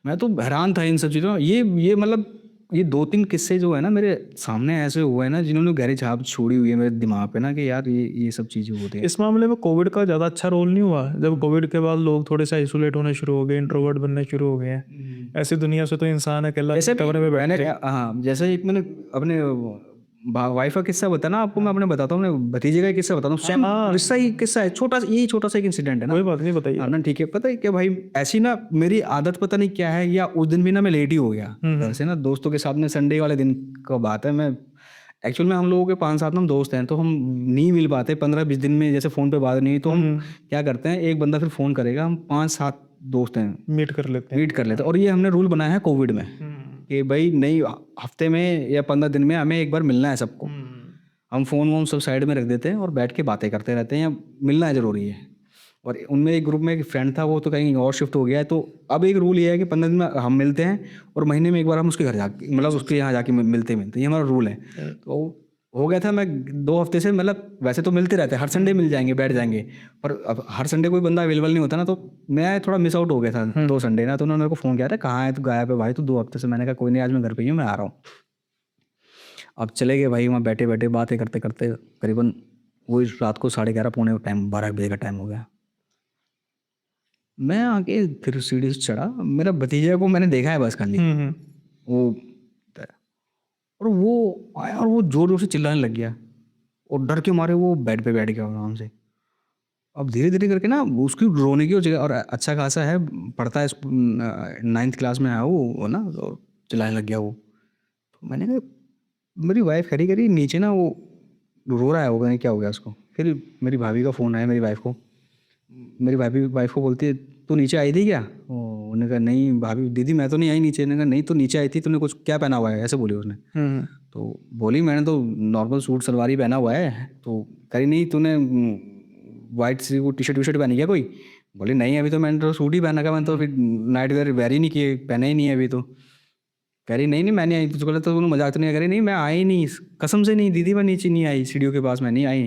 मैं तो हैरान था इन सब चीज़ों। ये मतलब ये 2-3 किस्से जो है ना मेरे सामने ऐसे हुए हैं ना, जिन्होंने गहरी छाप छोड़ी हुई है मेरे दिमाग पे ना, कि यार ये सब चीज़ें होती हैं। इस मामले में कोविड का ज़्यादा अच्छा रोल नहीं हुआ? जब कोविड के बाद लोग थोड़े से आइसोलेट होने शुरू हो गए, इंट्रोवर्ट बनने शुरू हो गए हैं, ऐसी दुनिया से तो इंसान अकेला कमरे में बैठ मैंने, हाँ, जैसे एक मैंने अपने वाइफ का किस्सा बताया ना आपको, मैं अपने बताता हूँ, अपने भतीजे का किस्सा बताता हूँ। सेम किस्सा ही किस्सा है, छोटा सा एक इंसिडेंट है ना। कोई बात नहीं, बताइए। हाँ ना, ठीक है। पता है क्या भाई, ऐसी ना मेरी आदत पता नहीं क्या है, या उस दिन भी ना मैं लेट ही हो गया घर से ना, दोस्तों के साथ में। संडे वाले दिन का बात है। मैं एक्चुअल में हम लोगों के 5-7 हम दोस्त हैं, तो हम नहीं मिल पाते 15-20 दिन में, जैसे फ़ोन पे बात नहीं। तो हम क्या करते हैं, एक बंदा फिर फ़ोन करेगा, हम 5-7 दोस्त हैं, मीट कर लेते हैं। और ये हमने रूल बनाया है कोविड में कि भाई नहीं, हफ्ते में या 15 दिन में हमें एक बार मिलना है सबको। हम फ़ोन वोन सब साइड में रख देते हैं और बैठ के बातें करते रहते हैं, या मिलना है ज़रूरी है। और उनमें एक ग्रुप में एक फ्रेंड था, वो तो कहीं और शिफ्ट हो गया है। तो अब एक रूल ये है कि 15 दिन में हम मिलते हैं, और महीने में एक बार हम उसके घर जाके, मतलब उसके यहाँ जाके मिलते ये हमारा रूल है। तो हो गया था, मैं 2 हफ्ते से, मतलब वैसे तो मिलते रहते हैं, हर संडे मिल जाएंगे, बैठ जाएंगे, पर अब हर संडे कोई बंदा अवेलेबल नहीं होता ना। तो मैं थोड़ा मिस आउट हो गया था 2 संडे ना। तो उन्होंने मेरे को फ़ोन किया था, कहाँ है तू, गायब है भाई तू 2 हफ्ते से। मैंने कहा कोई नहीं, आज मैं घर पे ही हूँ, मैं आ रहा हूँ। अब चले गए भाई, वहाँ बैठे बैठे बातें करते करते करीबन वही रात को 11:30 पौने टाइम 12 बजे का टाइम हो गया। मैं आके फिर सीढ़ी से चढ़ा, मेरा भतीजा को मैंने देखा है बस खाली, वो और वो आया और वो जोर जोर से चिल्लाने लग गया और डर के मारे वो बेड पे बैठ गया आराम से। अब धीरे धीरे करके ना उसकी रोने की वो जगह, और अच्छा खासा है, पढ़ता है, 9th क्लास में आया वो ना, तो चिल्लाने लग गया वो। तो मैंने कहा, मेरी वाइफ खड़ी करी नीचे ना, वो रो रहा है, होगा नहीं क्या हो गया उसको। फिर मेरी भाभी का फ़ोन आया मेरी वाइफ को, मेरी भाभी वाइफ को बोलती है, तू नीचे आई थी क्या? उन्होंने कहा नहीं भाभी, दीदी मैं तो नहीं आई नीचे। ने कहा नहीं तो नीचे आई थी, तूने कुछ क्या पहना हुआ है, ऐसे बोली उसने। तो बोली मैंने तो नॉर्मल सूट सलवार ही पहना हुआ है। तो करी नहीं तूने वाइट सी वो टी शर्ट पहनी क्या कोई? बोली नहीं अभी तो मैंने तो सूट ही पहना था, मैंने तो फिर नाइट वेयर वेयर ही नहीं किए, पहना ही नहीं है अभी तो। कह रही नहीं नहीं मैं नहीं आई। तुझको लगता तो मजाक तो नहीं कह रही, नहीं मैं आई नहीं, कसम से नहीं दीदी, मैं नीचे नहीं आई, सीढ़ियों के पास मैं नहीं आई।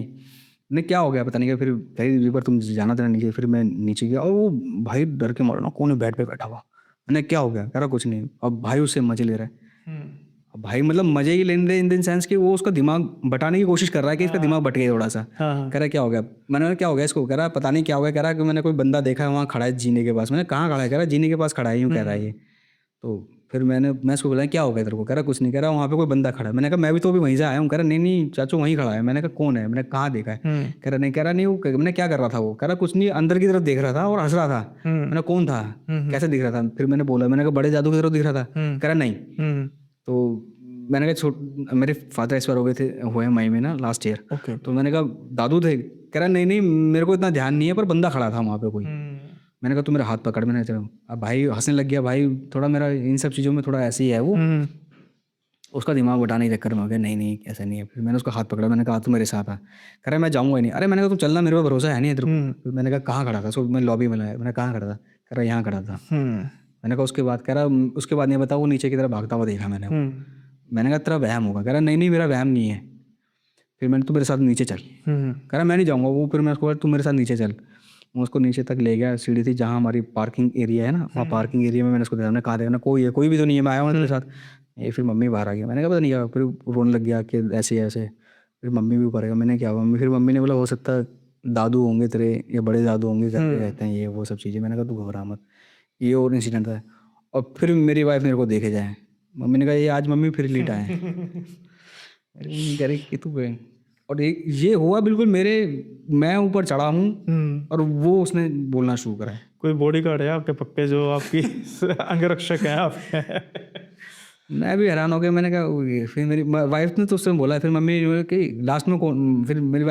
नहीं क्या हो गया पता नहीं क्या, फिर कह रही पर तुम जाना था नीचे। फिर मैं नीचे गया और वो भाई डर के मारा ना कोने बेड पे बैठा हुआ। मैंने क्या हो गया, कह रहा कुछ नहीं। अब भाई उससे मजे ले रहा है। अब भाई मतलब मजे ही लेने रहे इन द सेंस कि वो उसका दिमाग बटाने की कोशिश कर रहा है कि इसका दिमाग बट गया थोड़ा सा। कह रहा क्या हो गया, मैंने कहा क्या हो गया इसको, कह रहा पता नहीं क्या हो गया, कह रहा कि मैंने कोई बंदा देखा है वहाँ खड़ा है जीने के पास। मैंने कहाँ खड़ा है, कह रहा जीने के पास खड़ा है, यूँ कह रहा है ये। तो फिर मैं उसको बोला क्या हो गया तेरे को, कह रहा कुछ नहीं, कह रहा वहाँ पे कोई बंदा खड़ा है। मैंने कहा मैं भी तो अभी वहीं से आया हूँ। कह रहा नहीं नहीं चाचू वहीं खड़ा है। मैंने कहा कौन है, मैंने कहाँ देखा है? कह रहा नहीं वो, मैंने क्या कर रहा था वो, कह रहा कुछ नहीं, अंदर की तरफ देख रहा था और हंस रहा था। मैंने कौन था, कैसे दिख रहा था? फिर मैंने बोला, मैंने कहा बड़े जादू की तरफ दिख रहा था। कह रहा नहीं। तो मैंने कहा मेरे फादर एक्सपायर हो गए थे, हुए मई में ना लास्ट ईयर। तो मैंने कहा दादू थे? कह रहा नहीं नहीं मेरे को इतना ध्यान नहीं है, पर बंदा खड़ा था वहाँ पे कोई। मैंने कहा तू मेरा हाथ पकड़। मैंने चलो, अब भाई हंसने लग गया। भाई थोड़ा मेरा इन सब चीज़ों में थोड़ा ऐसे ही है वो, उसका दिमाग बटाने के चक्कर में हो गया। नहीं नहीं ऐसा नहीं है। फिर मैंने उसका हाथ पकड़ा, मैंने कहा तू मेरे साथ आ। कह रहा मैं जाऊँगा ही नहीं। अरे मैंने कहा तू चलना, मेरे पर भरोसा है नहीं इधर। फिर मैंने कहा कहाँ खड़ा था, सो मैं लॉबी में लाया। मैंने कहाँ खड़ा था, कह रहा यहाँ खड़ा था। मैंने कहा उसके बाद, कह रहा उसके बाद नहीं बताओ, वो नीचे की तरफ भागता हुआ देखा मैंने। मैंने कहा तेरा वहम होगा। कह रहा नहीं नहीं मेरा वहम नहीं है। फिर मैंने, तू मेरे साथ नीचे चल। कह रहा मैं नहीं जाऊँगा वो। फिर मैं उसको तू मेरे साथ नीचे चल। मैं उसको नीचे तक ले गया, सीढ़ी थी जहाँ हमारी पार्किंग एरिया है ना, वहाँ पार्किंग एरिया में मैंने उसको देखा। मैंने कहा देखा ना कोई है, कोई भी तो नहीं है, मैं आया हूँ तेरे साथ। ये फिर मम्मी बाहर आ गया। मैंने कहा पता नहीं क्या, फिर रोने लग गया कि ऐसे ऐसे। फिर मम्मी भी ऊपर आ गया। मैंने क्या हुआ, फिर मम्मी ने बोला हो सकता है दादू होंगे तेरे, या बड़े दादू होंगे, करते रहते हैं ये वो सब चीज़ें। मैंने कहा तू घबरा मत, ये और इंसिडेंट था। और फिर मेरी वाइफ मेरे को देखे जाए, मम्मी ने कहा ये आज मम्मी फिर लेट आए। कह रही कि तू और ये हुआ बिल्कुल मेरे, मैं ऊपर चढ़ा हूँ और वो उसने बोलना शुरू करा है। कोई बॉडीगार्ड है आपके पक्के जो आपकी अंगरक्षक है आपके? मैं भी हैरान हो गया। मैंने कहा, फिर मेरी वाइफ ने तो उससे बोला, फिर मम्मी ने कि लास्ट में कौन, फिर मेरी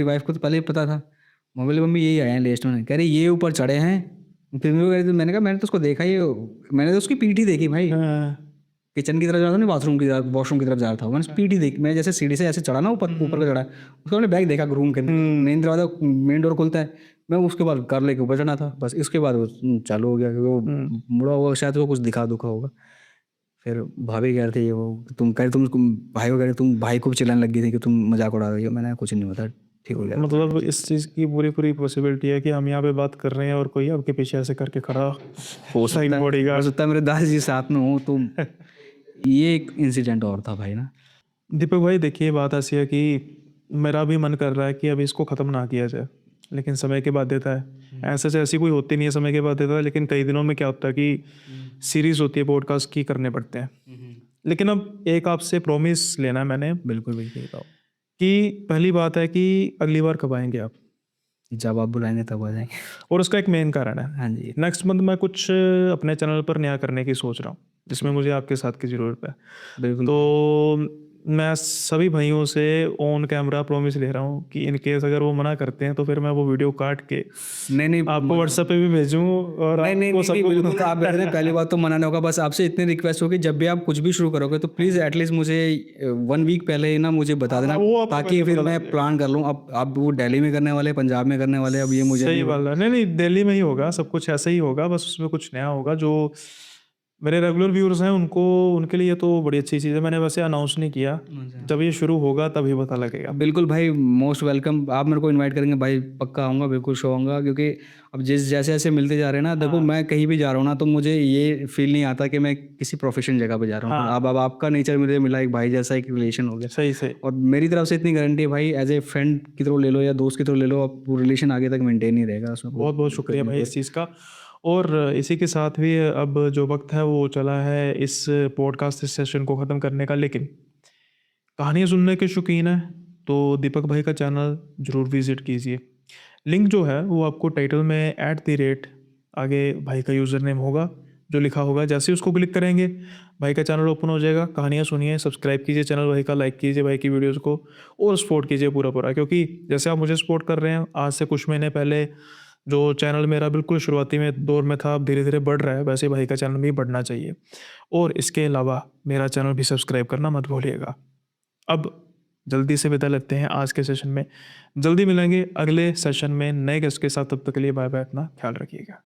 वाइफ को तो पहले ही पता था। मैं बोले मम्मी यही आए हैं लिस्ट में। कह रही ये ऊपर चढ़े हैं। फिर मैंने कहा मैंने तो उसको देखा ही, मैंने तो उसकी पीठी देखी भाई। किचन की तरफ जा रहा था नहीं, बाथरूम की तरफ, वॉशरूम की तरफ जा रहा था। मैंने पीठी देखी, मैं जैसे सीढ़ी से ऐसे चढ़ा ना ऊपर का चढ़ा, उसका मैंने बैग देखा रूम के मेन दरवाजा, मेन डोर खुलता है। मैं उसके बाद कार लेके ऊपर चढ़ा था बस। इसके बाद वो चालू हो गया कि वो मुड़ा हुआ, शायद वो कुछ दिखा दुखा होगा। फिर भाभी कह रहे थे ये वो, तुम भाई को कह रहे तुम भाई को भी चिल्लाने लग गई थी कि तुम मजाक उड़ा रही हो। मैंने कुछ नहीं होता, ठीक हो गया। मतलब इस चीज़ की पूरी पॉसिबिलिटी है कि हम यहाँ पे बात कर रहे हैं और कोई आपके पीछे ऐसे करके खड़ा हो सकता है मेरे दादाजी साथ में हो तो। ये एक इंसिडेंट और था भाई ना। दीपक भाई देखिए बात ऐसी है कि मेरा भी मन कर रहा है कि अभी इसको ख़त्म ना किया जाए, लेकिन समय की बाध्यता है। ऐसे से ऐसी कोई होती नहीं है समय की बाध्यता, लेकिन कई दिनों में क्या होता है कि सीरीज़ होती है पॉडकास्ट की, करने पड़ते हैं। लेकिन अब एक आपसे प्रॉमिस लेना है मैंने। बिल्कुल बिल्कुल बताओ। कि पहली बात है कि अगली बार कब आएंगे आप? जब आप बुलाएंगे तब आ जाएंगे। और उसका एक मेन कारण है, हाँ जी। नेक्स्ट मंथ मैं कुछ अपने चैनल पर नया करने की सोच रहा हूँ, जिसमें मुझे आपके साथ की ज़रूरत है। बिल्कुल। तो मैं सभी भाइयों से ऑन कैमरा प्रॉमिस ले रहा हूँ कि इन केस अगर वो मना करते हैं तो फिर मैं वो वीडियो काट के नहीं आपको व्हाट्सएप पे भी भेजूँ और आपको सबको बिल्कुल आप पहली बात तो मनाना होगा। बस आपसे इतनी रिक्वेस्ट होगी, जब भी आप कुछ भी शुरू करोगे तो प्लीज़ एटलीस्ट मुझे 1 वीक पहले ना मुझे बता देना, ताकि फिर मैं प्लान कर लूँ। अब आप वो दिल्ली में करने वाले, पंजाब में करने वाले, अब ये मुझे सही बात है। नहीं दिल्ली में ही होगा, सब कुछ ऐसा ही होगा, बस उसमें कुछ नया होगा जो मेरे रेगुलर व्यूअर्स हैं उनको, उनके लिए तो बड़ी अच्छी चीज़ है। मैंने वैसे अनाउंस नहीं किया, जब ये शुरू होगा तभी पता लगेगा। बिल्कुल भाई, मोस्ट वेलकम। आप मेरे को इनवाइट करेंगे भाई, पक्का आऊँगा, बिल्कुल शो आऊँगा। क्योंकि अब जैसे जैसे मिलते जा रहे हैं ना, देखो मैं कहीं भी जा रहा हूँ ना, तो मुझे ये फील नहीं आता कि मैं किसी प्रोफेशनल जगह पे जा रहा हूँ। अब आपका नेचर मुझे मिला, एक भाई जैसा एक रिलेशन हो गया। सही से। और मेरी तरफ से इतनी गारंटी है भाई, एज ए फ्रेंड की तरह ले लो या दोस्त की तरह ले लो, अब वो रिलेशन आगे तक मेंटेन ही रहेगा, उसमें बहुत बहुत शुक्रिया भाई इस चीज़ का। और इसी के साथ भी अब जो वक्त है वो चला है इस पॉडकास्ट सेशन को ख़त्म करने का। लेकिन कहानियाँ सुनने के शौकीन हैं तो दीपक भाई का चैनल ज़रूर विज़िट कीजिए। लिंक जो है वो आपको टाइटल में @ आगे भाई का यूज़र नेम होगा जो लिखा होगा। जैसे ही उसको क्लिक करेंगे भाई का चैनल ओपन हो जाएगा। कहानियाँ सुनिए, सब्सक्राइब कीजिए चैनल भाई का, लाइक कीजिए भाई की वीडियोज़ को और सपोर्ट कीजिए पूरा। क्योंकि जैसे आप मुझे सपोर्ट कर रहे हैं, आज से कुछ महीने पहले जो चैनल मेरा बिल्कुल शुरुआती में दौर में था, अब धीरे-धीरे बढ़ रहा है, वैसे भाई का चैनल भी बढ़ना चाहिए। और इसके अलावा मेरा चैनल भी सब्सक्राइब करना मत भूलिएगा। अब जल्दी से विदा लेते हैं आज के सेशन में। जल्दी मिलेंगे अगले सेशन में नए गेस्ट के साथ, तब तक के लिए बाय बाय, अपना ख्याल रखिएगा।